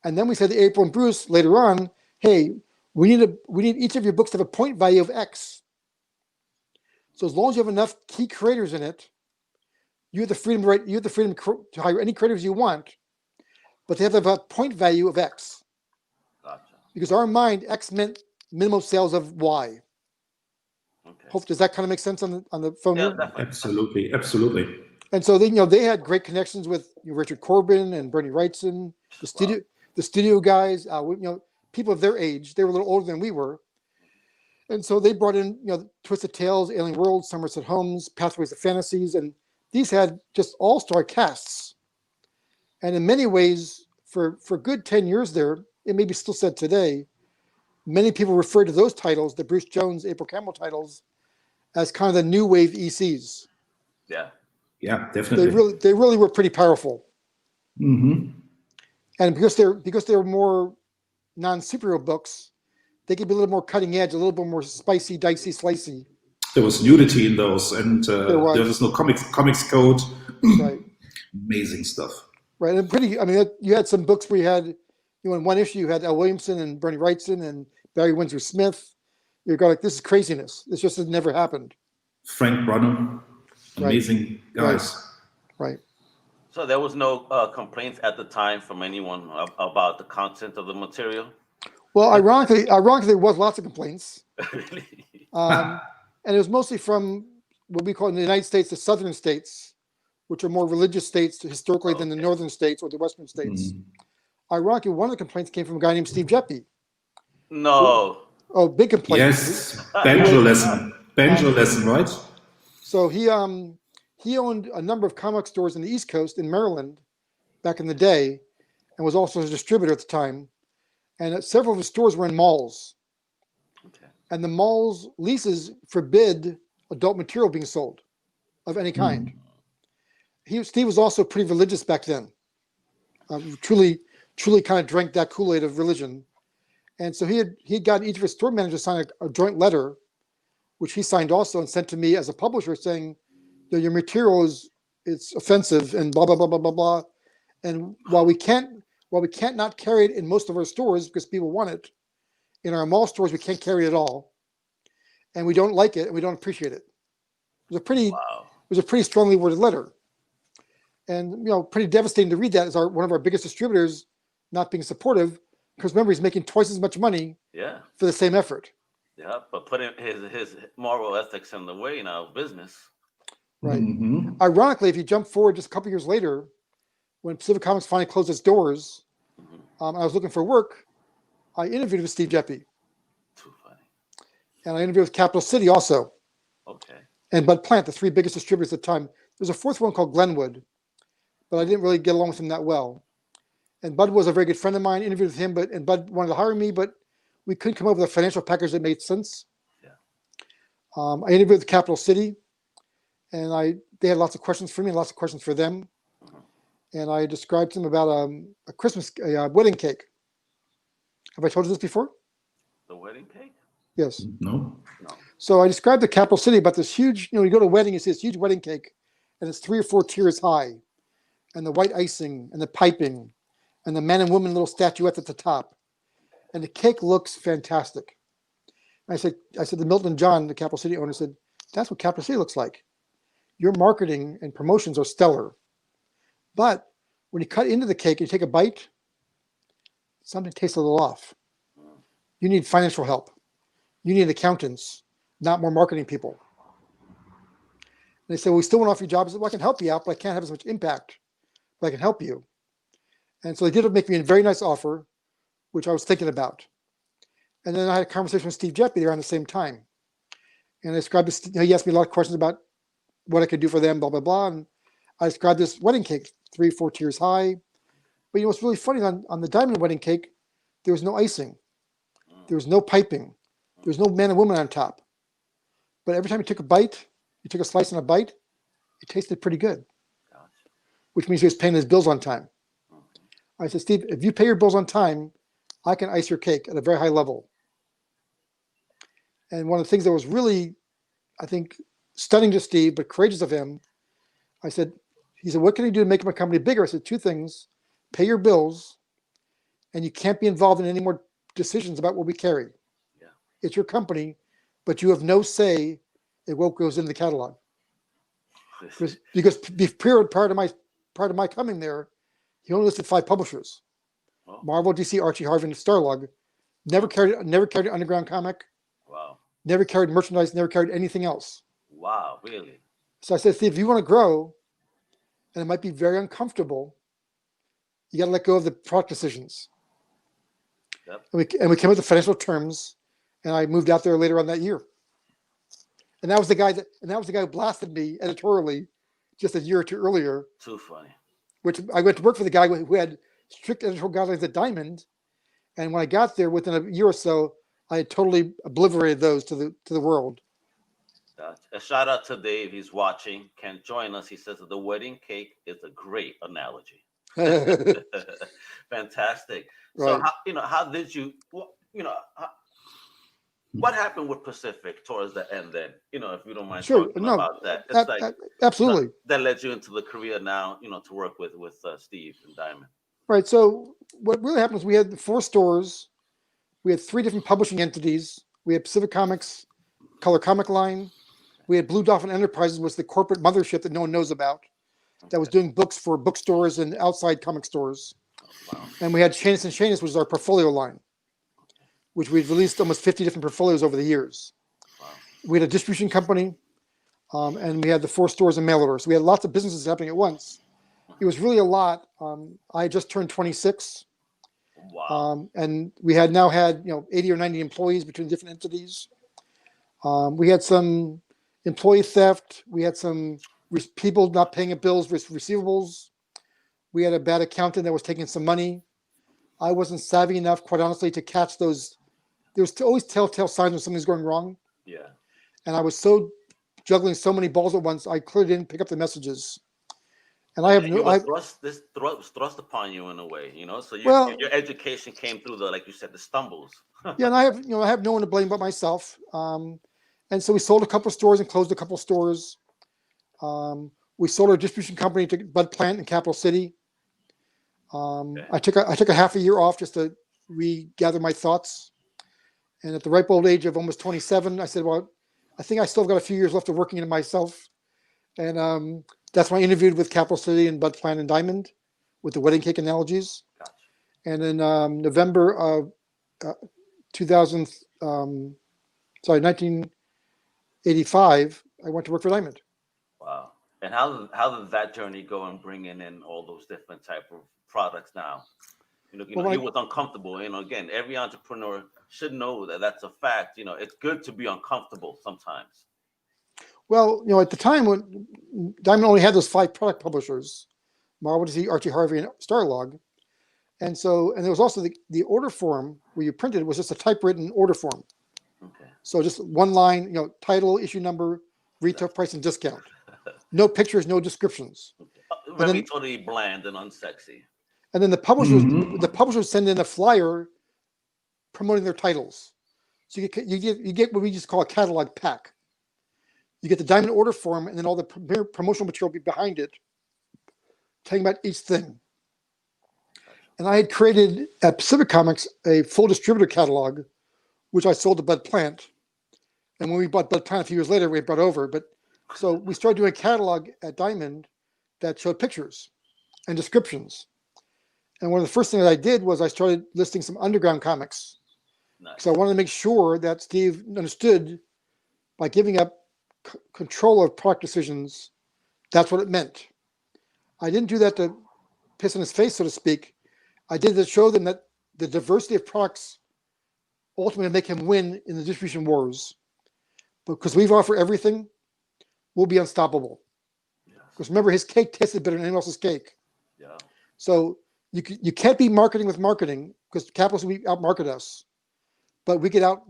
C: And then we said to April and Bruce later on, hey, we need each of your books to have a point value of X. So as long as you have enough key creators in it, you have the freedom to hire any creators you want, but they have to have a point value of X.
A: Gotcha.
C: Because our mind, X meant minimum sales of Y. Okay. Does that kind of make sense on the phone?
A: Yeah,
B: absolutely.
C: And so they had great connections with Richard Corbin and Bernie Wrightson, the studio guys, people of their age. They were a little older than we were. And so they brought in, Twisted Tales, Alien World, Somerset Homes, Pathways of Fantasies, and these had just all-star casts. And in many ways, for good 10 years there, it may be still said today, many people refer to those titles, the Bruce Jones, April Campbell titles, as kind of the new wave ECs.
B: Yeah, definitely.
C: They really were pretty powerful. And because they're more non-superhero books, they could be a little more cutting edge, a little bit more spicy, dicey, slicey.
B: There was nudity in those, and there was no comics code.
C: Right.
B: Amazing stuff.
C: Right, and you had some books where you had, in one issue you had Al Williamson and Bernie Wrightson and Barry Windsor Smith. You're going like, this is craziness. This just has never happened.
B: Frank Brunham, amazing guys.
C: Right.
A: So there was no complaints at the time from anyone about the content of the material?
C: Well, ironically, there was lots of complaints.
A: Really?
C: And it was mostly from what we call in the United States, the southern states, which are more religious states historically than the northern states or the western states. Ironically, one of the complaints came from a guy named Steve Jeppy.
A: No.
C: Oh, big complaint.
B: Yes, banjo lesson, right?
C: So he owned a number of comic stores in the East Coast in Maryland back in the day, and was also a distributor at the time. And several of his stores were in malls.
A: Okay.
C: And the malls' leases forbid adult material being sold of any kind. Steve was also pretty religious back then. Truly kind of drank that Kool-Aid of religion. And so he had gotten each of his store managers to sign a joint letter, which he signed also and sent to me as a publisher saying, your material it's offensive and blah, blah, blah, blah, blah, blah. And while we can't not carry it in most of our stores because people want it, in our mall stores, we can't carry it at all. And we don't like it and we don't appreciate it. It was a pretty strongly worded letter. And, pretty devastating to read that as one of our biggest distributors not being supportive, because remember, he's making twice as much money for the same effort.
A: Yeah, but putting his moral ethics in the way now of business.
C: Right. Ironically, if you jump forward just a couple years later, when Pacific Comics finally closed its doors, I was looking for work. I interviewed with Steve Jeppy.
A: Too funny.
C: And I interviewed with Capital City also.
A: Okay.
C: And Bud Plant, the three biggest distributors at the time. There's a fourth one called Glenwood, but I didn't really get along with him that well. And Bud was a very good friend of mine, interviewed with him, and Bud wanted to hire me, but we couldn't come up with a financial package that made sense.
A: Yeah.
C: I interviewed with Capital City, and they had lots of questions for me and lots of questions for them. And I described to them about a wedding cake. Have I told you this before?
A: The wedding cake?
C: Yes.
B: No.
C: So I described the Capital City about this huge, you go to a wedding, you see this huge wedding cake, and it's 3 or 4 tiers high, and the white icing and the piping and the man and woman little statuettes at the top. And the cake looks fantastic. And I said to Milton John, the Capital City owner, said, that's what Capital City looks like. Your marketing and promotions are stellar. But when you cut into the cake and you take a bite, something tastes a little off. You need financial help. You need accountants, not more marketing people. And they said, well, we still want to offer you jobs. I said, well, I can help you out, but I can't have as much impact. But I can help you. And so they did make me a very nice offer, which I was thinking about. And then I had a conversation with Steve Jeppy around the same time. And I described this, he asked me a lot of questions about what I could do for them, blah, blah, blah. And I described this wedding cake, 3, 4 tiers high. But what's really funny, on the diamond wedding cake, there was no icing. There was no piping. There was no man and woman on top. But every time you took a bite, you took a slice and a bite, it tasted pretty good. Which means he was paying his bills on time. I said, Steve, if you pay your bills on time, I can ice your cake at a very high level. And one of the things that was really, I think, stunning to Steve, but courageous of him, he said, what can I do to make my company bigger? I said, 2 things, pay your bills, and you can't be involved in any more decisions about what we carry.
A: Yeah.
C: It's your company, but you have no say in what goes into the catalog. Because prior to my coming there, he only listed 5 publishers: Marvel, DC, Archie, Harvey, and Starlog. Never carried an underground comic.
A: Wow.
C: Never carried merchandise. Never carried anything else.
A: Wow, really?
C: So I said, Steve, if you want to grow, and it might be very uncomfortable, you got to let go of the product decisions.
A: Yep.
C: And we came up with financial terms, and I moved out there later on that year. And that was the guy who blasted me editorially just a year or 2 earlier.
A: Too funny. Which
C: I went to work for the guy who had strict editorial guidelines at Diamond, and when I got there, within a year or so, I had totally obliterated those to the world.
A: A shout out to Dave. He's watching. Can't join us. He says that the wedding cake is a great analogy. Fantastic.
C: Right.
A: So how did you? What happened with Pacific towards the end then? If you don't mind talking about that. It's
C: absolutely.
A: That led you into the career now, to work with Steve and Diamond.
C: Right. So what really happened was we had 4 stores. We had 3 different publishing entities. We had Pacific Comics, Color Comic Line. We had Blue Dolphin Enterprises, was the corporate mothership that no one knows about, that was doing books for bookstores and outside comic stores. Oh, wow. And we had Schanes and Schanes, which is our portfolio line, which we've released almost 50 different portfolios over the years. Wow. We had a distribution company, and we had the 4 stores and mail order. So we had lots of businesses happening at once. It was really a lot. I just turned 26.
A: Wow.
C: And we had now had 80 or 90 employees between different entities. We had some employee theft. We had some people not paying bills with receivables. We had a bad accountant that was taking some money I wasn't savvy enough, quite honestly, to catch those. There was always telltale signs when something's going wrong.
A: Yeah.
C: And I was so juggling so many balls at once, I clearly didn't pick up the messages. And I have
A: You
C: no,
A: were
C: I,
A: thrust upon you in a way, you know. So
C: well,
A: your education came through the, like you said, the stumbles.
C: yeah, and I have no one to blame but myself. And so we sold a couple of stores and closed a couple of stores. We sold our distribution company to Bud Plant in Capital City.
A: Okay.
C: I took a half a year off just to regather my thoughts. And at the ripe old age of almost 27, I said, well, I think I still got a few years left of working in myself. And that's when I interviewed with Capital City and Bud Plant and Diamond with the wedding cake analogies.
A: Gotcha.
C: And in November of 1985, I went to work for Diamond.
A: Wow. And how did that journey go in bringing in all those different type of products now?
C: Well,
A: you was uncomfortable. Again, every entrepreneur should know that that's a fact. It's good to be uncomfortable sometimes.
C: Well, at the time when Diamond only had those 5 product publishers, Marvel DC, Archie Harvey, and Starlog. And there was also the order form where you printed was just a typewritten order form.
A: Okay.
C: So just one line, title, issue number, retail price, and discount. No pictures, no descriptions.
A: Very totally bland and unsexy.
C: And then the publishers send in a flyer promoting their titles. So you get what we just call a catalog pack. You get the Diamond order form and then all the promotional material behind it, telling about each thing. And I had created at Pacific Comics a full distributor catalog, which I sold to Bud Plant. And when we bought Bud Plant a few years later, we brought over. But so we started doing a catalog at Diamond that showed pictures and descriptions. And one of the first things I did was I started listing some underground comics.
A: Nice.
C: So I wanted to make sure that Steve understood by giving up control of product decisions, that's what it meant. I didn't do that to piss in his face, so to speak. I did to show them that the diversity of products ultimately make him win in the distribution wars. Because we've offered everything, we'll be unstoppable. Because remember, his cake tasted better than anyone else's cake.
A: Yeah.
C: So you can't be marketing with marketing because capitalists will outmarket us. But we get out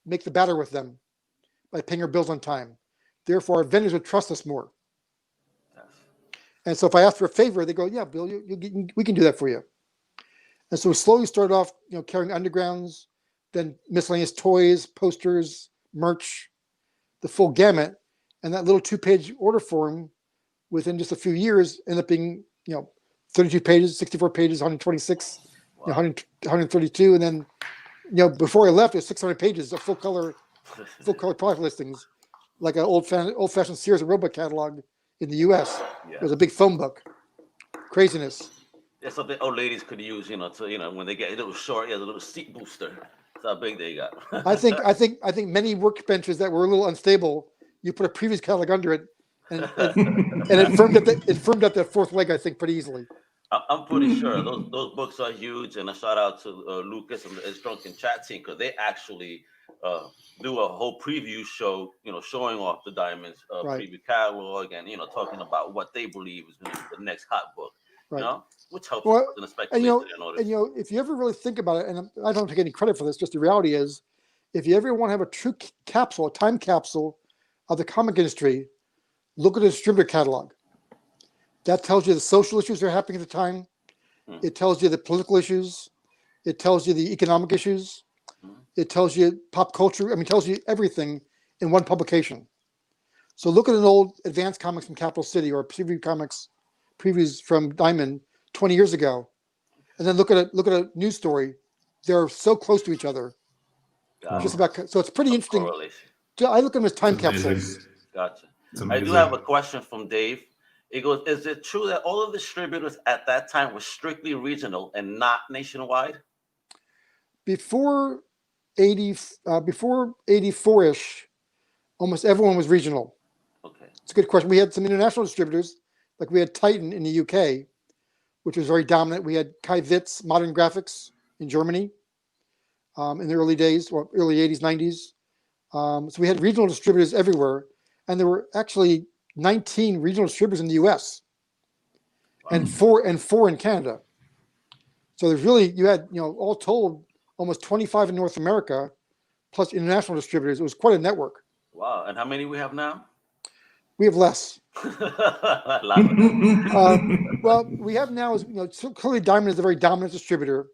C: make the batter with them by paying our bills on time. Therefore, our vendors would trust us more.
A: Yes.
C: And so if I ask for a favor, they go, "Yeah, Bill, we can do that for you." And so we slowly started off, carrying undergrounds, then miscellaneous toys, posters, merch, the full gamut, and that little 2-page order form, within just a few years, ended up being 32 pages, 64 pages, 126,
A: Wow.
C: 132, and then before I left, it was 600 pages of full color product listings, like an old-fashioned Sears and Roebuck catalog in the U.S.
A: Yeah.
C: It was a big phone book. Craziness.
A: Yeah, something old ladies could use, when they get a little short, the little seat booster. That's how big they got.
C: I think many workbenches that were a little unstable, you put a previous catalog under it, and it firmed up that fourth leg, I think, pretty easily.
A: I'm pretty sure those books are huge, and a shout out to Lucas and his Drunken Chat team, because they actually do a whole preview show, showing off the Diamonds
C: Right.
A: preview catalog, and talking about what they believe is going to be the next hot book.
C: Right.
A: Which helps
C: Well,
A: in the
C: And
A: speculation.
C: if you ever really think about it, and I don't take any credit for this, just the reality is, if you ever want to have a true capsule, a time capsule of the comic industry, look at the distributor catalog. That tells you the social issues that are happening at the time. It tells you the political issues. It tells you the economic issues. It tells you pop culture. It tells you everything in one publication. So look at an old Advanced Comics from Capital City or preview comics previews from Diamond 20 years ago, and then look at a news story. They're so close to each other. Just about, so it's pretty interesting.
A: Correlation.
C: I look at them as time
B: It's amazing.
C: capsules.
A: Gotcha.
B: It's
A: I
B: amazing.
A: do have a question from Dave. It goes, is it true that all of the distributors at that time were strictly regional and not nationwide?
C: Before 84-ish, almost everyone was regional.
A: Okay.
C: It's a good question. We had some international distributors, like we had Titan in the UK, which was very dominant. We had Kai Witz, Modern Graphics in Germany in the early days, or early 80s, 90s. So we had regional distributors everywhere. And there were actually 19 regional distributors in the US and four in Canada. So there's really, you had, all told, almost 25 in North America, plus international distributors. It was quite a network.
A: Wow. And how many we have now?
C: We have less.
A: A lot.
C: Well, we have now is, so clearly Diamond is a very dominant distributor,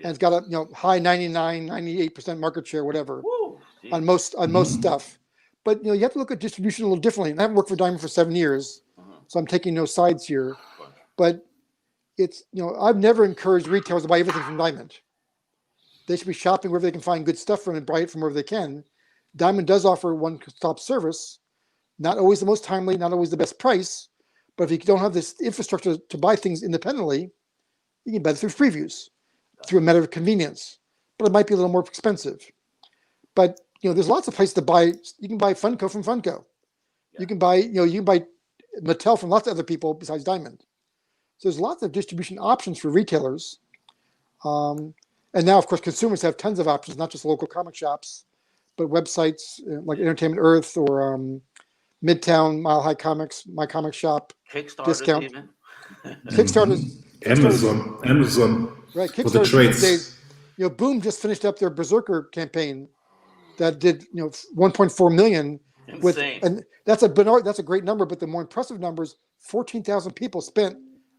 C: and it's got a, high 99, 98% market share, whatever,
A: Woo,
C: on most stuff. But, you have to look at distribution a little differently. And I haven't worked for Diamond for 7 years, so I'm taking no sides here. But it's, I've never encouraged retailers to buy everything from Diamond. They should be shopping wherever they can find good stuff from and buy it from wherever they can. Diamond does offer one-stop service, not always the most timely, not always the best price, but if you don't have this infrastructure to buy things independently, you can buy it through previews, through a matter of convenience, but it might be a little more expensive. But, there's lots of places to buy. You can buy Funko from Funko. Yeah. You can buy, Mattel from lots of other people besides Diamond. So there's lots of distribution options for retailers. And now, of course, consumers have tons of options, not just local comic shops, but websites like Entertainment Earth or Midtown, Mile High Comics, My Comic Shop,
A: Kickstarter,
C: discount.
A: even.
C: Kickstarter's
B: Amazon.
C: Right,
B: for the trades.
C: Boom just finished up their Berserker campaign that did 1.4 million.
A: Insane.
C: And that's a great number, but the more impressive numbers, 14,000 people spent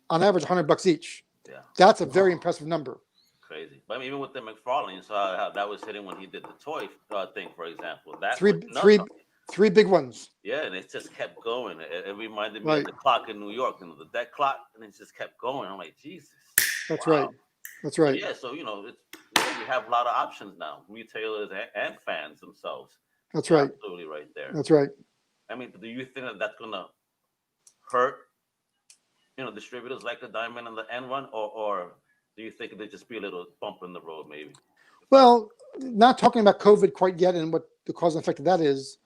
C: on average $100 each.
A: Yeah,
C: that's a very impressive number.
A: Crazy. But even with the McFarlane, so how that was hitting when he did the toy thing, for example. That
C: three big ones.
A: Yeah, and it just kept going. It reminded me of the clock in New York, the dead clock, and it just kept going. I'm like, Jesus.
C: That's right. That's right.
A: Yeah, so we have a lot of options now, retailers and fans themselves.
C: That's right.
A: Absolutely right there.
C: That's right.
A: I mean, do you think that that's gonna hurt, distributors like the Diamond and the N1, or do you think it'll just be a little bump in the road, maybe?
C: Well, not talking about COVID quite yet and what the cause and effect of that is.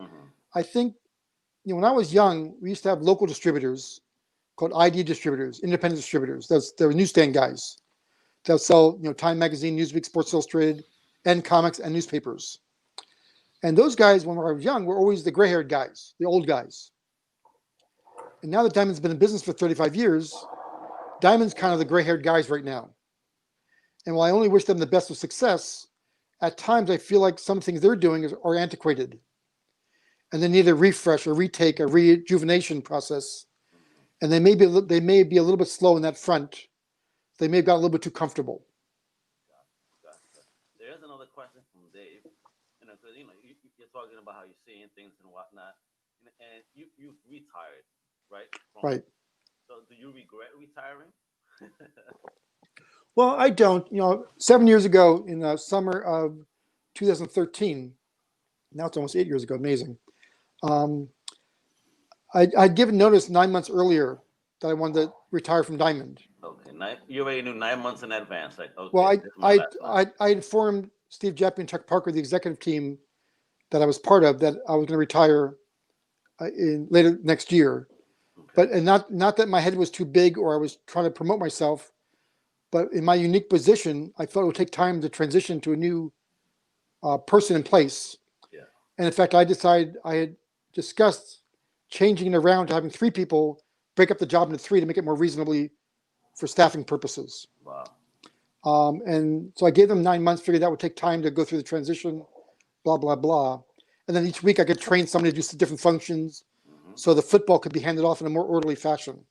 C: I think, when I was young, we used to have local distributors called ID distributors, independent distributors. They were newsstand guys. They'll sell, Time Magazine, Newsweek, Sports Illustrated, and comics and newspapers. And those guys, when I was young, were always the gray-haired guys, the old guys. And now that Diamond's been in business for 35 years, Diamond's kind of the gray-haired guys right now. And while I only wish them the best of success, at times I feel like some things they're doing are antiquated. And they need a refresh, a retake, a rejuvenation process. And they may be a little bit slow in that front. They may have got a little bit too comfortable.
A: Gotcha. There's another question from Dave. Because you're talking about how you're seeing things and whatnot, and you retired, right?
C: Right.
A: So do you regret retiring?
C: Well, I don't. 7 years ago, in the summer of 2013, now it's almost 8 years ago. Amazing. I'd given notice 9 months earlier that I wanted to retire from Diamond.
A: Okay, you already knew 9 months in advance. Like, okay,
C: well, I informed Steve Jeppe and Chuck Parker, the executive team that I was part of, that I was going to retire in later next year. Okay. But not that my head was too big or I was trying to promote myself, but in my unique position, I thought it would take time to transition to a new person in place.
A: Yeah.
C: And in fact, I had discussed changing it around to having 3 people break up the job into 3 to make it more reasonably for staffing purposes.
A: Wow.
C: And so I gave them 9 months, figured that would take time to go through the transition, blah, blah, blah. And then each week I could train somebody to do some different functions so the football could be handed off in a more orderly fashion.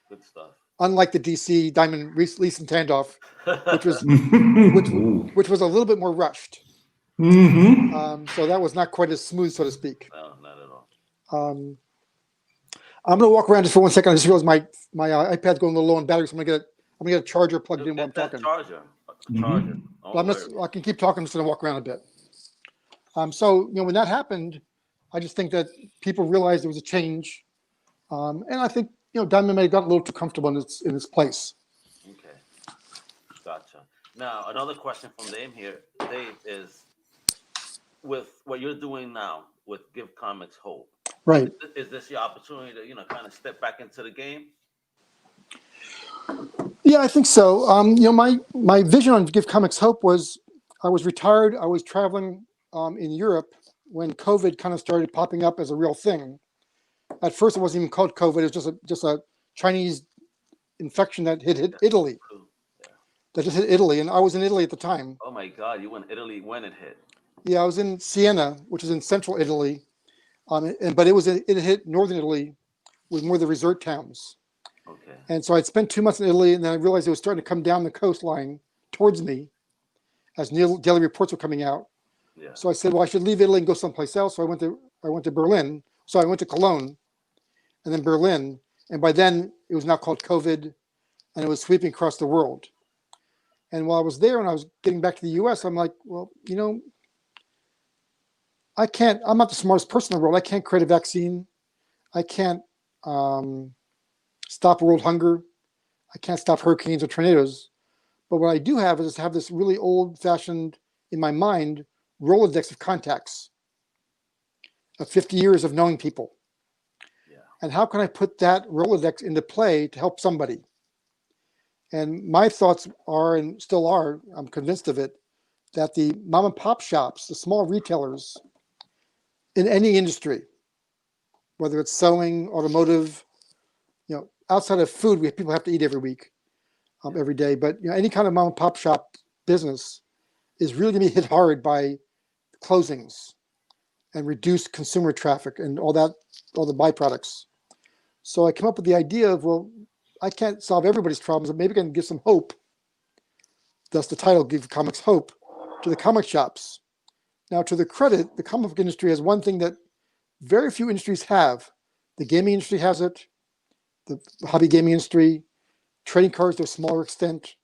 A: Good stuff.
C: Unlike the DC Diamond lease and handoff, which was a little bit more rushed. So that was not quite as smooth, so to speak.
A: No, not at all.
C: I'm going to walk around just for 1 second. I just realized my iPad's going a little low on battery, so I'm going to get a charger plugged in while I'm talking.
A: Charger.
C: Well, I can keep talking. I'm just going to walk around a bit. So when that happened, I just think that people realized there was a change, and I think Diamond may have got a little too comfortable in its place.
A: Okay, gotcha. Now another question from Dave here. Dave, is with what you're doing now with Give Comics Hope.
C: Right.
A: Is this your opportunity to kind of step back into the game?
C: Yeah, I think so. My vision on Give Comics Hope was I was retired. I was traveling in Europe when COVID kind of started popping up as a real thing. At first, it wasn't even called COVID. It was just a Chinese infection that hit Italy. that just hit Italy, and I was in Italy at the time.
A: Oh my God, you were in Italy when it hit?
C: Yeah, I was in Siena, which is in central Italy, but it hit northern Italy with more of the resort towns.
A: Okay.
C: And so I'd spent 2 months in Italy, and then I realized it was starting to come down the coastline towards me as daily reports were coming out.
A: Yeah.
C: So I said, well, I should leave Italy and go someplace else. So I went to Berlin. So I went to Cologne, and then Berlin, and by then it was now called COVID, and it was sweeping across the world. And while I was there, and I was getting back to the U.S., I'm like, well, I'm not the smartest person in the world. I can't create a vaccine. I can't stop world hunger. I can't stop hurricanes or tornadoes. But what I do have is have this really old-fashioned, in my mind, Rolodex of contacts of 50 years of knowing people.
A: Yeah.
C: And how can I put that Rolodex into play to help somebody? And my thoughts are, and still are, I'm convinced of it, that the mom and pop shops, the small retailers in any industry, whether it's sewing, automotive, outside of food, people have to eat every week, every day. But any kind of mom and pop shop business is really going to be hit hard by closings and reduced consumer traffic and all the byproducts. So I came up with the idea of, well, I can't solve everybody's problems, but maybe I can give some hope. Thus the title, Give Comics Hope, to the comic shops. Now, to the credit, the comic book industry has one thing that very few industries have. The gaming industry has it, the hobby gaming industry, trading cards to a smaller extent,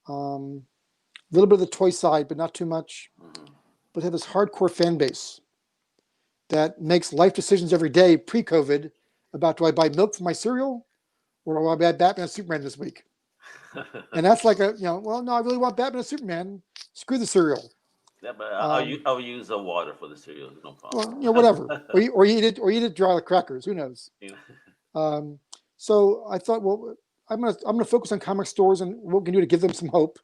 C: a little bit of the toy side, but not too much. But they have this hardcore fan base that makes life decisions every day pre-COVID about, do I buy milk for my cereal or do I buy Batman and Superman this week? And that's like well, no, I really want Batman and Superman. Screw the cereal.
A: Yeah, but I'll use the water for the cereal. No problem.
C: Well, whatever. or you eat it dry like crackers. Who knows?
A: Yeah.
C: So I thought, well, I'm gonna focus on comic stores and what we can do to give them some hope.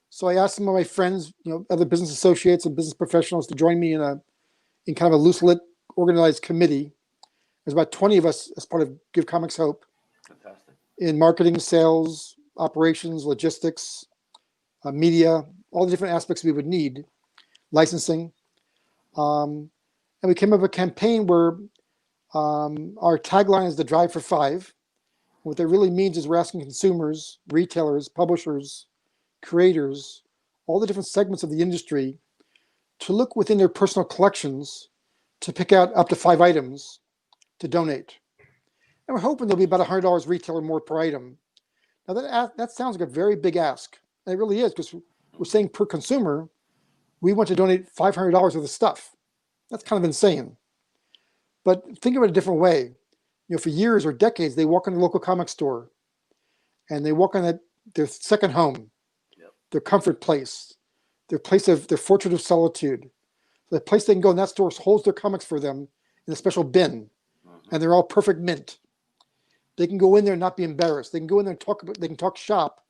C: So I asked some of my friends, other business associates and business professionals, to join me in kind of a loose lit organized committee. There's about 20 of us as part of Give Comics Hope.
A: Fantastic.
C: In marketing, sales, operations, logistics, media, all the different aspects we would need, licensing. And we came up with a campaign where our tagline is the Drive for Five. What that really means is we're asking consumers, retailers, publishers, creators, all the different segments of the industry to look within their personal collections to pick out up to 5 items to donate. And we're hoping there'll be about $100 retail or more per item. Now that sounds like a very big ask. And it really is, because we're saying per consumer, we want to donate $500 worth of stuff. That's kind of insane. But think of it a different way. For years or decades, they walk in the local comic store and they walk on their second home, their comfort place, their fortress of solitude. The place they can go in that store holds their comics for them in a special bin, and they're all perfect mint. They can go in there and not be embarrassed. They can go in there and they can talk shop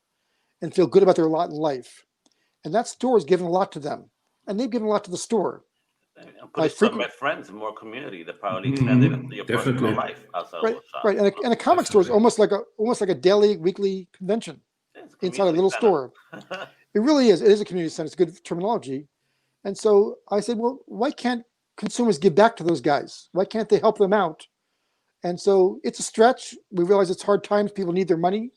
C: and feel good about their lot in life. And that store has given a lot to them, and they've given a lot to the store.
A: And put some my friends in more community that probably extended into your personal life outside of the shop.
C: Right, and a comic store is almost like a daily, weekly convention inside a little store. It really is. It is a community center. It's good terminology. And so I said, well, why can't consumers give back to those guys? Why can't they help them out? And so it's a stretch. We realize it's hard times. People need their money.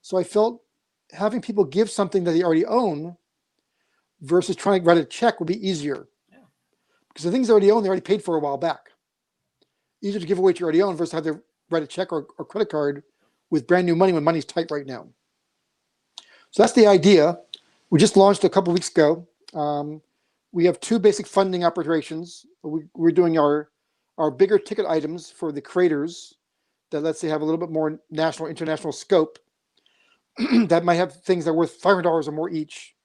C: So I felt having people give something that they already own versus trying to write a check would be easier. Because the things they already own, they already paid for a while back. Easier to give away what you already own versus have to write a check or credit card with brand new money when money's tight right now. So that's the idea. We just launched a couple of weeks ago. We have 2 basic funding operations. We're doing our bigger ticket items for the creators that, let's say, have a little bit more national, international scope that might have things that are worth $500 or more each.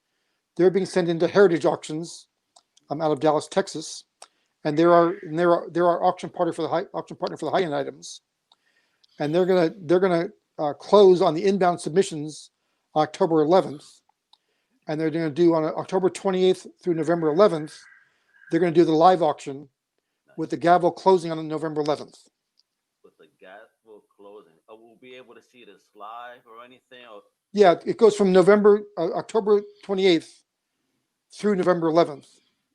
C: They're being sent into heritage auctions out of Dallas, Texas, and they're our auction partner for the high-end items, and they're gonna close on the inbound submissions October 11th, and they're going to do on October 28th through November 11th. They're going to do the live auction with the gavel closing on November 11th.
A: With the gavel closing, we'll be able to see this live or anything. Or
C: Yeah, it goes from October 28th through November 11th.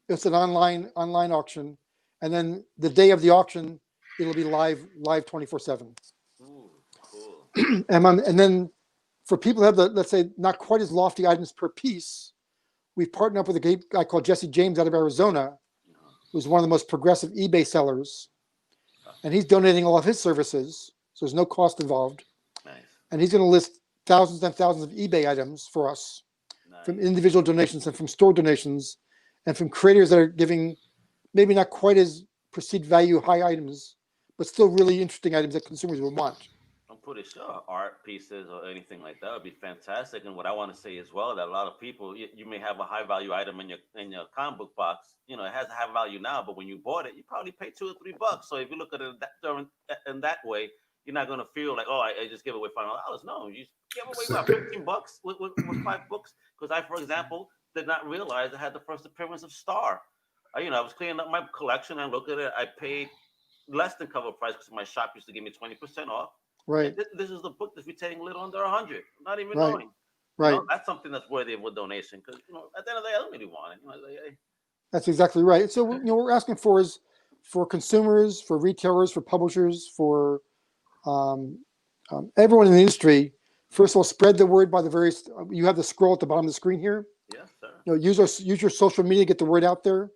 C: It's an online auction, and then the day of the auction, it'll be live 24/7.
A: Ooh, cool.
C: And then for people who have the, let's say, not quite as lofty items per piece, we've partnered up with a guy called Jesse James out of Arizona, who's one of the most progressive eBay sellers, and he's donating all of his services, so there's no cost involved.
A: Nice.
C: And he's going to list thousands and thousands of eBay items for us,
A: Nice.
C: from individual donations and from store donations, and from creators that are giving maybe not quite as perceived value high items, but still really interesting items that consumers would want.
A: I'm pretty sure art pieces or anything like that would be fantastic. And what I want to say as well, that a lot of people, you may have a high value item in your comic book box. You know, it has a high value now, but when you bought it, you probably paid $2 or $3. So if you look at it in that way, you're not going to feel like, oh, I just give away $5. No, you give away about $15 with 5 books. Because I, for example, did not realize I had the first appearance of Star. I was cleaning up my collection and look at it. I paid less than cover price because my shop used to give me 20% off.
C: Right.
A: This is the book that's retaining a little under 100. Not even
C: Right.
A: knowing.
C: Right.
A: You know, that's something that's worthy of a donation because at the end of the day, I don't really want it. Hey.
C: That's exactly right. So what we're asking for is for consumers, for retailers, for publishers, for everyone in the industry. First of all, spread the word by the various. You have the scroll at the bottom of the screen here.
A: Yes, sir.
C: Use your social media to get the word out there.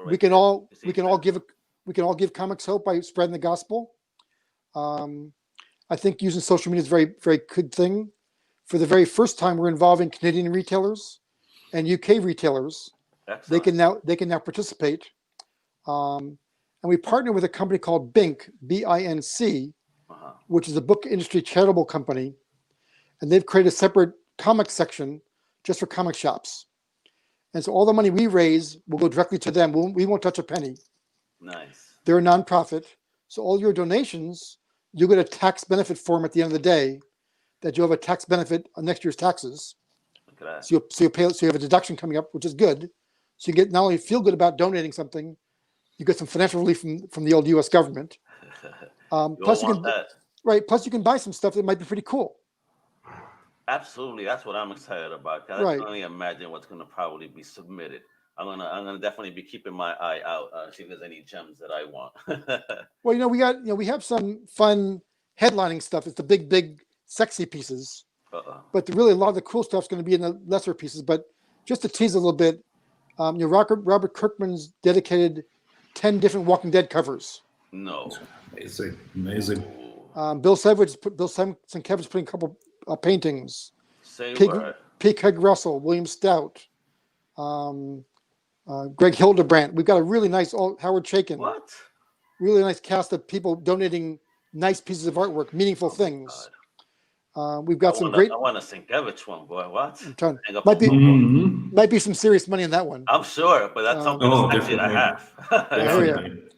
C: We can all give comics hope by spreading the gospel. I think using social media is a very, very good thing. For the very first time, we're involving Canadian retailers and UK retailers.
A: Excellent.
C: They can now participate. And we partner with a company called Bink, BINC, which is a book industry charitable company. And they've created a separate comic section just for comic shops. And so all the money we raise will go directly to them. We won't touch a penny.
A: Nice.
C: They're a nonprofit. So all your donations, you get a tax benefit form at the end of the day that you have a tax benefit on next year's taxes.
A: Look at that.
C: So you have a deduction coming up, which is good. So you get not only feel good about donating something, you get some financial relief from the old U.S. government. Plus you can buy some stuff that might be pretty cool.
A: Absolutely, that's what I'm excited about. I can only imagine what's going to probably be submitted. I'm gonna definitely be keeping my eye out, see if there's any gems that I want.
C: Well, we have some fun headlining stuff. It's the big sexy pieces, but really a lot of the cool stuff's going to be in the lesser pieces. But just to tease a little bit, Robert Kirkman's dedicated 10 different Walking Dead covers.
A: No,
B: amazing.
C: Bill Sienkiewicz's putting a couple paintings. P. Craig Russell, William Stout, Greg Hildebrandt. We've got a really nice Howard Chaykin.
A: What?
C: Really nice cast of people donating nice pieces of artwork, meaningful things. We've got some great.
A: I want a Sienkiewicz one, boy. What?
C: Might be some serious money in that one.
A: I'm sure, but that's something that's actually I have.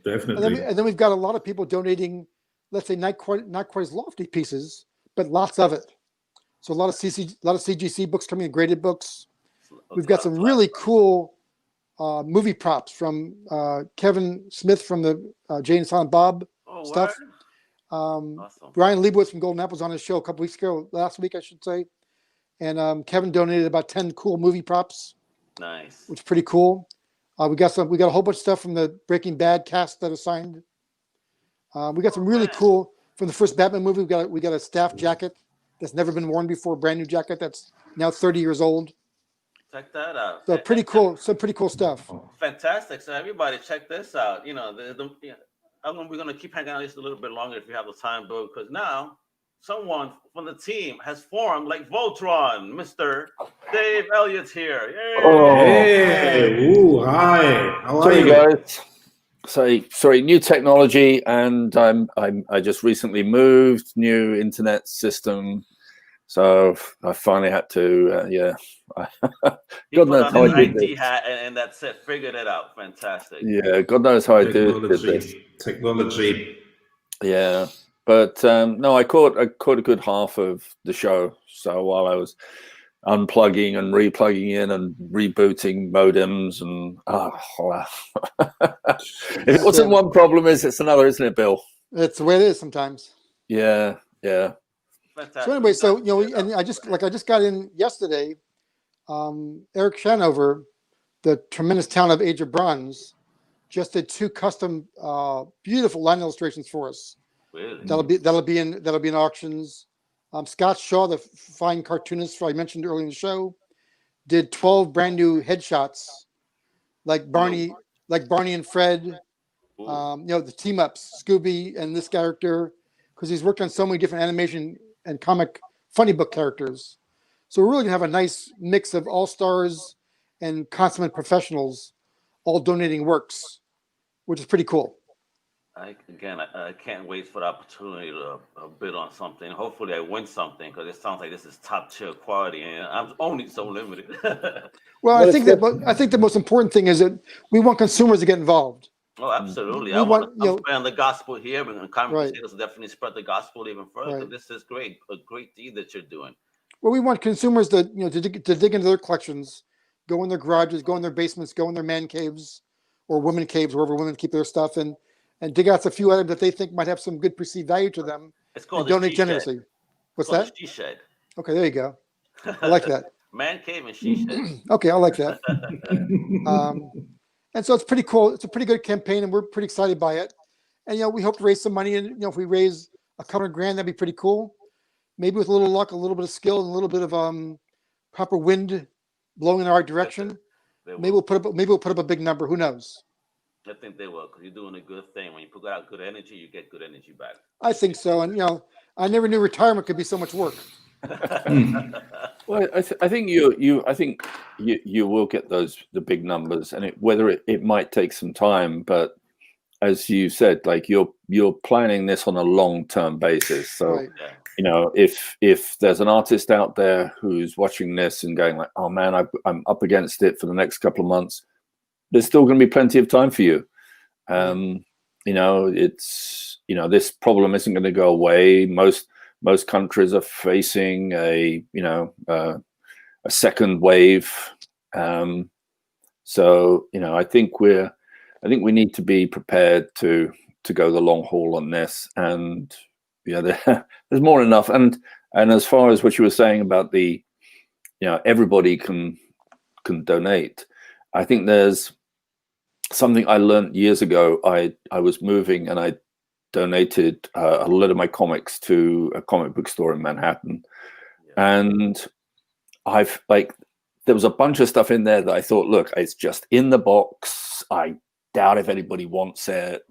B: Definitely.
C: And then we've got a lot of people donating, let's say not quite as lofty pieces, but lots of it. So a lot of CGC books coming in, graded books. We've got some really cool movie props from Kevin Smith from the Jay and Silent Bob stuff.
A: Awesome.
C: Brian Leibowitz from Golden Apple's on his show a couple weeks ago, last week, I should say. And Kevin donated about 10 cool movie props.
A: Nice.
C: Which is pretty cool. We got a whole bunch of stuff from the Breaking Bad cast that is signed. We got some really cool from the first Batman movie. We got a staff jacket that's never been worn before, brand new jacket that's now 30 years old.
A: Check that out.
C: So pretty cool, some pretty cool stuff.
A: Fantastic. So everybody check this out. We're going to keep hanging on just a little bit longer if you have the time, Bill, because now someone from the team has formed like Voltron. Mr. Dave Elliott's here. Yay!
B: Oh, hey. Ooh, hi. How are you
D: guys? Sorry, new technology, and I just recently moved, new internet system, so I finally had to
A: God knows how I did this. Hat and that's it. Figured it out. Fantastic.
D: Yeah, God knows how I did this.
B: Technology.
D: Yeah, but no, I caught a good half of the show. So while I was unplugging and replugging in and rebooting modems and if it wasn't one problem, it's another, isn't it, Bill?
C: It's the way it is sometimes.
D: Yeah.
A: Fantastic.
C: So anyway, so and I just got in yesterday. Eric Shanover, the tremendous talent of Age of Bronze, just did 2 custom, beautiful line illustrations for us.
A: Really?
C: That'll be in auctions. Scott Shaw, the fine cartoonist I mentioned earlier in the show, did 12 brand new headshots, like Barney and Fred. The team ups, Scooby and this character, because he's worked on so many different animation and comic funny book characters. So we're really gonna have a nice mix of all stars and consummate professionals all donating works, which is pretty cool.
A: I can't wait for the opportunity to bid on something. Hopefully, I win something because it sounds like this is top tier quality, and I'm only so limited.
C: Well, I think the most important thing is that we want consumers to get involved.
A: Oh, absolutely!
C: I'm
A: spreading the gospel here, and Crusaders definitely spread the gospel even further.
C: Right.
A: This is great, a great deed that you're doing.
C: Well, we want consumers to dig into their collections, go in their garages, go in their basements, go in their man caves or women caves, wherever women keep their stuff, and dig out a few items that they think might have some good perceived value to them.
A: It's called
C: and donate generously.
A: Shed.
C: What's that?
A: She Shed.
C: Okay, there you go. I like that.
A: Man cave and she shed.
C: Okay, I like that. And so it's pretty cool. It's a pretty good campaign, and we're pretty excited by it. And we hope to raise some money. And if we raise a couple of grand, that'd be pretty cool. Maybe with a little luck, a little bit of skill, and a little bit of proper wind blowing in our direction. Maybe we'll put up a big number. Who knows?
A: I think they will, because you're doing a good thing. When you put out good energy, you get good energy back.
C: I think so. And I never knew retirement could be so much work.
D: Well, I think you will get the big numbers, and whether it might take some time, but as you said, like you're planning this on a long-term basis. So
C: Right.
D: if there's an artist out there who's watching this and going like, oh man, I'm up against it for the next couple of months, there's still going to be plenty of time for you. This problem isn't going to go away. Most countries are facing a second wave. So I think we need to be prepared to go the long haul on this. And there's more than enough. And as far as what you were saying about everybody can donate, I think there's something I learned years ago. I was moving and I donated a lot of my comics to a comic book store in Manhattan. And there was a bunch of stuff in there that I thought, look, it's just in the box. I doubt if anybody wants it.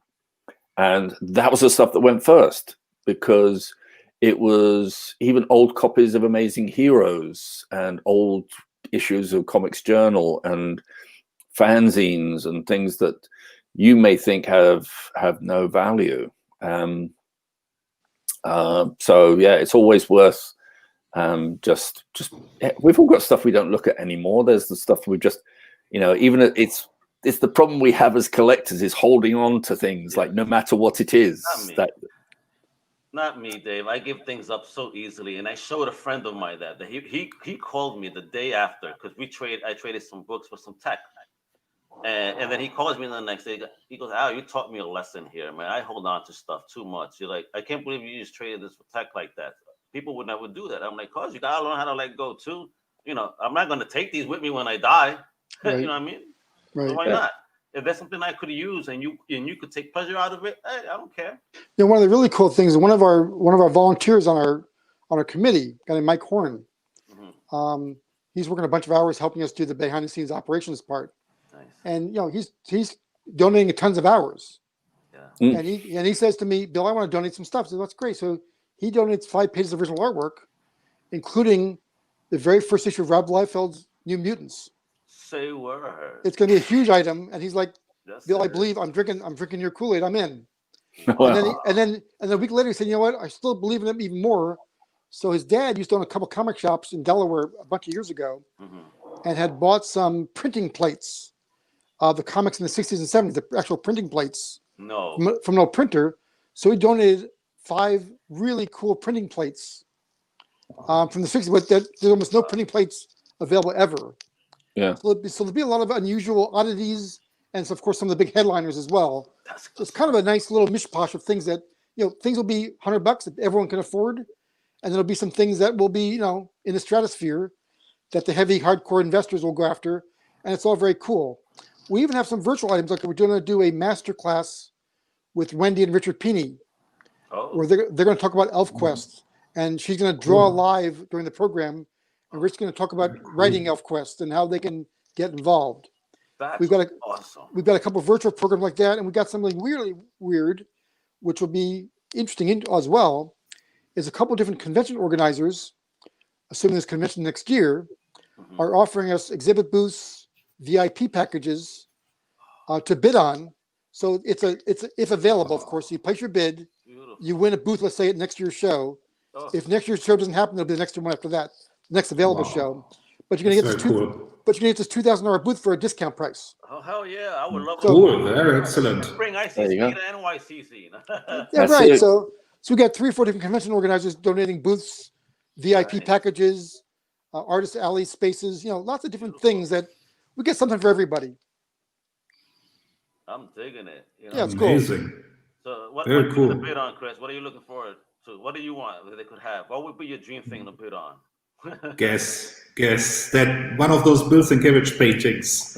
D: And that was the stuff that went first, because it was even old copies of Amazing Heroes and old issues of Comics Journal and fanzines and things that you may think have no value. So yeah, it's always worth just we've all got stuff we don't look at anymore. There's the stuff we just even it's the problem we have as collectors is holding on to things, like no matter what it is.
A: Not me, Dave. I give things up so easily, and I showed a friend of mine that he called me the day after, because I traded some books for some tech. And then he calls me the next day. He goes, Al, you taught me a lesson here, man. I hold on to stuff too much. You're like, I can't believe you just traded this for tech like that. People would never do that. I'm like, cause you gotta learn how to let go too. I'm not gonna take these with me when I die.
C: Right.
A: You know what I mean?
C: Right.
A: So why not? If there's something I could use and you could take pleasure out of it, hey, I don't care.
C: One of the really cool things, one of our volunteers on our committee, a guy named Mike Horn, he's working a bunch of hours helping us do the behind the scenes operations part.
A: Nice.
C: And he's donating tons of hours.
A: Yeah.
C: And he says to me, Bill, I want to donate some stuff. So that's great. So he donates 5 pages of original artwork, including the very first issue of Rob Liefeld's New Mutants.
A: Say word.
C: It's going to be a huge item. And he's like,
A: Yes,
C: Bill,
A: sir.
C: I believe I'm drinking your Kool-Aid. I'm in.
D: Wow.
C: And then a week later, he said, you know what? I still believe in him even more. So his dad used to own a couple comic shops in Delaware a bunch of years ago, and had bought some printing plates of the comics in the 60s and 70s, the actual printing plates from no printer. So he donated 5 really cool printing plates from the 60s, but there's almost no printing plates available ever.
D: Yeah.
C: So there'll be a lot of unusual oddities, and of course some of the big headliners as well. So it's kind of a nice little mishposh of things that things will be $100 that everyone can afford, and there'll be some things that will be, in the stratosphere that the heavy hardcore investors will go after, and it's all very cool. We even have some virtual items, like we're going to do a master class with Wendy and Richard Peeney, where they're going to talk about ElfQuest, and she's going to draw live during the program, and Rich's going to talk about writing ElfQuest and how they can get involved. We've got a couple of virtual programs like that, and we've got something really weird, which will be interesting as well, is a couple of different convention organizers, assuming this convention next year, are offering us exhibit booths, VIP packages to bid on. So it's if available, of course. You place your bid, you win a booth, let's say, at next year's show. If next year's show doesn't happen, it'll be the next one after that, the next available show. But you're gonna get this $2,000 booth for a discount price.
A: Oh hell yeah! I would love.
B: Cool, very excellent.
A: Bring ICC to NYCC.
C: Yeah, right. So we got 3 or 4 different convention organizers donating booths, VIP packages, artist alley spaces. Lots of different things that we get something for everybody.
A: I'm digging it.
C: Yeah, it's
B: amazing.
C: Cool.
A: So what
B: very
A: are you
B: cool.
A: to bid on, Chris? What are you looking forward to? What do you want that they could have? What would be your dream thing to bid on?
B: Guess that one of those Bills and Cabbage paintings.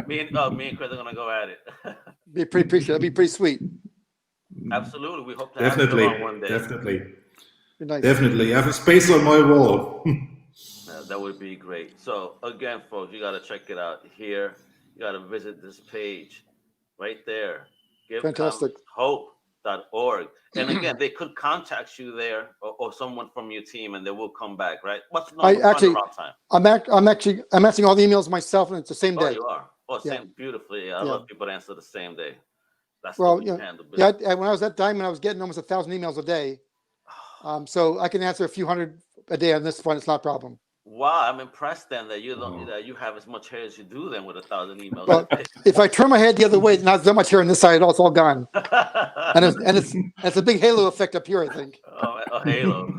A: me and Chris are gonna go at it.
C: Be pretty appreciative. That'd be pretty sweet.
A: Absolutely, we hope to have you on one day.
C: Nice.
B: Definitely. I have a space on my wall.
A: That would be great. So again, folks, you gotta check it out here. You gotta visit this page right there.
C: Fantastic.
A: Hope.org. And again, they could contact you there or someone from your team, and they will come back, right? What's the time?
C: I'm answering all the emails myself, and it's the same day.
A: Oh, you are. Oh, same beautifully. Yeah, I love people to answer the same day. That's
C: when I was at Diamond, I was getting almost 1,000 emails a day. So I can answer a few hundred a day on this one. It's not a problem.
A: Wow, I'm impressed then that that you have as much hair as you do then with 1,000 emails.
C: Well, if I turn my head the other way, not that much hair on this side at all. It's all gone. and it's a big halo effect up here, I think.
A: A halo.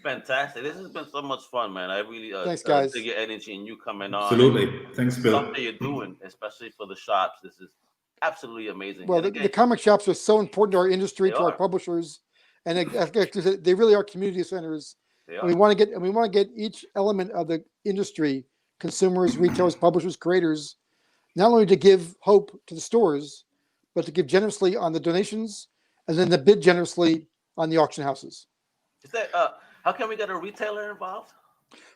A: Fantastic. This has been so much fun, man. I really
C: thanks, guys.
A: dig your energy and you coming on.
B: Absolutely. Thanks, Bill.
A: Something you're doing, especially for the shops. This is absolutely amazing.
C: Well, the comic shops are so important to our industry, to our publishers, and they really are community centers. And we want to get each element of the industry, consumers, retailers, publishers, creators, not only to give hope to the stores, but to give generously on the donations, and then to bid generously on the auction houses.
A: Is that how can we get a retailer involved?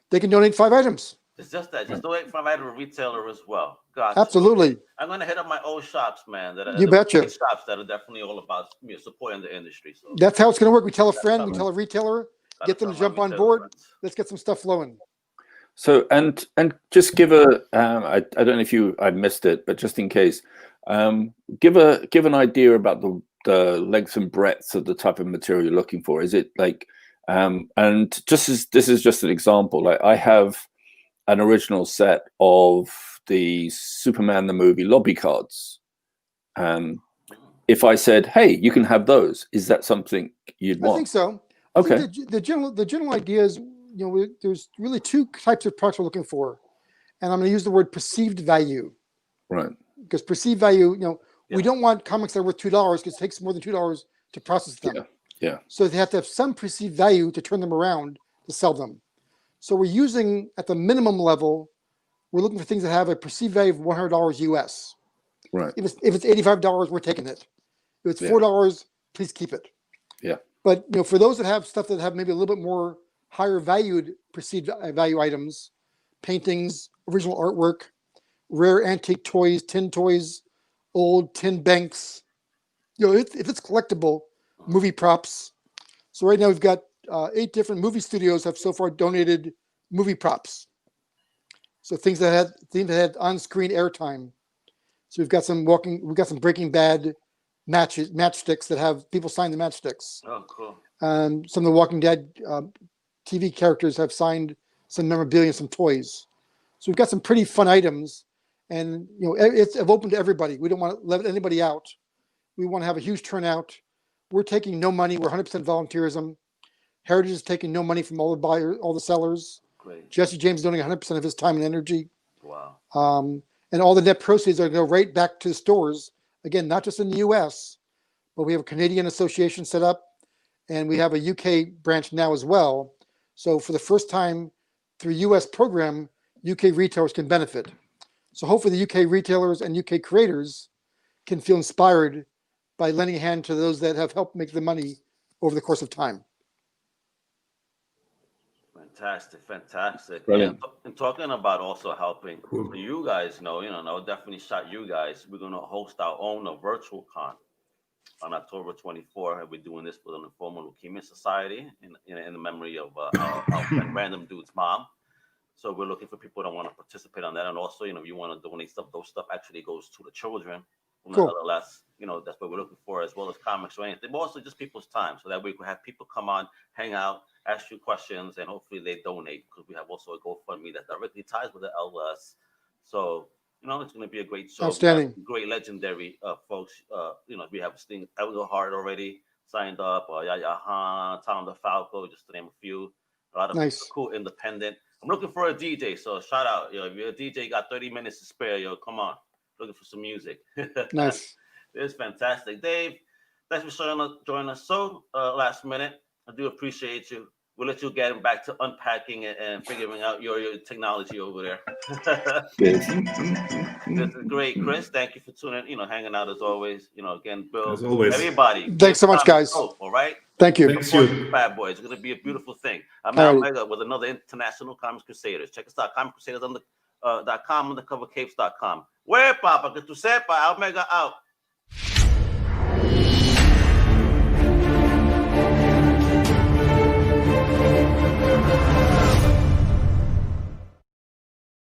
C: They can donate 5 items.
A: It's just that. Just donate 5 items to a retailer as well. Gotcha.
C: Absolutely.
A: I'm going to hit up my old shops, man.
C: You betcha.
A: Shops that are definitely all about supporting the industry. So
C: that's how it's going to work. We tell a friend, we tell a retailer, get them to jump on board. Let's get some stuff flowing.
D: So and just give a I don't know if I missed it, but just in case, give an idea about the length and breadth of the type of material you're looking for. Is it like and this is just an example. Like I have an original set of the Superman the movie lobby cards. If I said, hey, you can have those, is that something you'd want?
C: I think so.
D: Okay.
C: The general idea is, there's really 2 types of products we're looking for, and I'm going to use the word perceived value.
D: Right.
C: Because perceived value, we don't want comics that are worth $2 because it takes more than $2 to process them.
D: Yeah.
C: So they have to have some perceived value to turn them around to sell them. So we're using, at the minimum level, we're looking for things that have a perceived value of $100 US.
D: Right.
C: If it's $85, we're taking it. If it's $4, please keep it.
D: Yeah.
C: But for those that have stuff that have maybe a little bit more higher valued perceived value items, paintings, original artwork, rare antique toys, tin toys, old tin banks, if it's collectible, movie props. So right now we've got 8 different movie studios have so far donated movie props. So things that had on-screen airtime. So we've got some Breaking Bad matchsticks that have people sign the matchsticks.
A: Oh, cool.
C: Some of the Walking Dead TV characters have signed some memorabilia, some toys. So we've got some pretty fun items, and it's open to everybody. We don't want to let anybody out. We want to have a huge turnout. We're taking no money. We're 100% volunteerism. Heritage is taking no money from all the buyers, all the sellers.
A: Great. Jesse
C: James is donating 100% of his time and energy.
A: Wow.
C: And all the net proceeds are going to go right back to the stores. Again, not just in the U.S., but we have a Canadian association set up, and we have a UK branch now as well. So for the first time through US program, UK retailers can benefit. So hopefully the UK retailers and UK creators can feel inspired by lending a hand to those that have helped make the money over the course of time.
A: Fantastic.
D: Brilliant.
A: And talking about also helping,
B: Cool.
A: so you guys know, I'll definitely shout you guys. We're gonna host our own virtual con on October 24th. And we're doing this with an informal leukemia society in the memory of our friend Random Dude's mom. So we're looking for people that want to participate on that, and also, if you want to donate stuff, those stuff actually goes to the children.
C: Cool.
A: Nevertheless, that's what we're looking for, as well as comics or anything, but also just people's time, so that we can have people come on, hang out, ask you questions, and hopefully they donate, because we have also a GoFundMe that directly ties with the LS. So, it's going to be a great show.
C: Outstanding.
A: Great legendary folks. We have Sting Elderhart already signed up, Yaya Han, Tom DeFalco, just to name a few. A lot of
C: Nice.
A: cool independent. I'm looking for a DJ, so shout out. If you're a DJ, got 30 minutes to spare, come on. Looking for some music.
C: Nice.
A: It's fantastic. Dave, thanks for joining us so last minute. I do appreciate you. We'll let you get back to unpacking and figuring out your technology over there.
D: Yes.
A: This is great. Chris, thank you for tuning in, hanging out as always. Again, Bill,
B: As always.
A: everybody.
C: Thanks so much, guys.
A: All right?
C: Thank you.
B: Thanks you.
A: Bad boys. It's going to be a beautiful thing. I'm
C: Alrighty.
A: Omega with another International Comics Crusaders. Check us out, comiccrusaders.com, undercovercapes.com. Where, Papa? Que tu sepa, Omega out.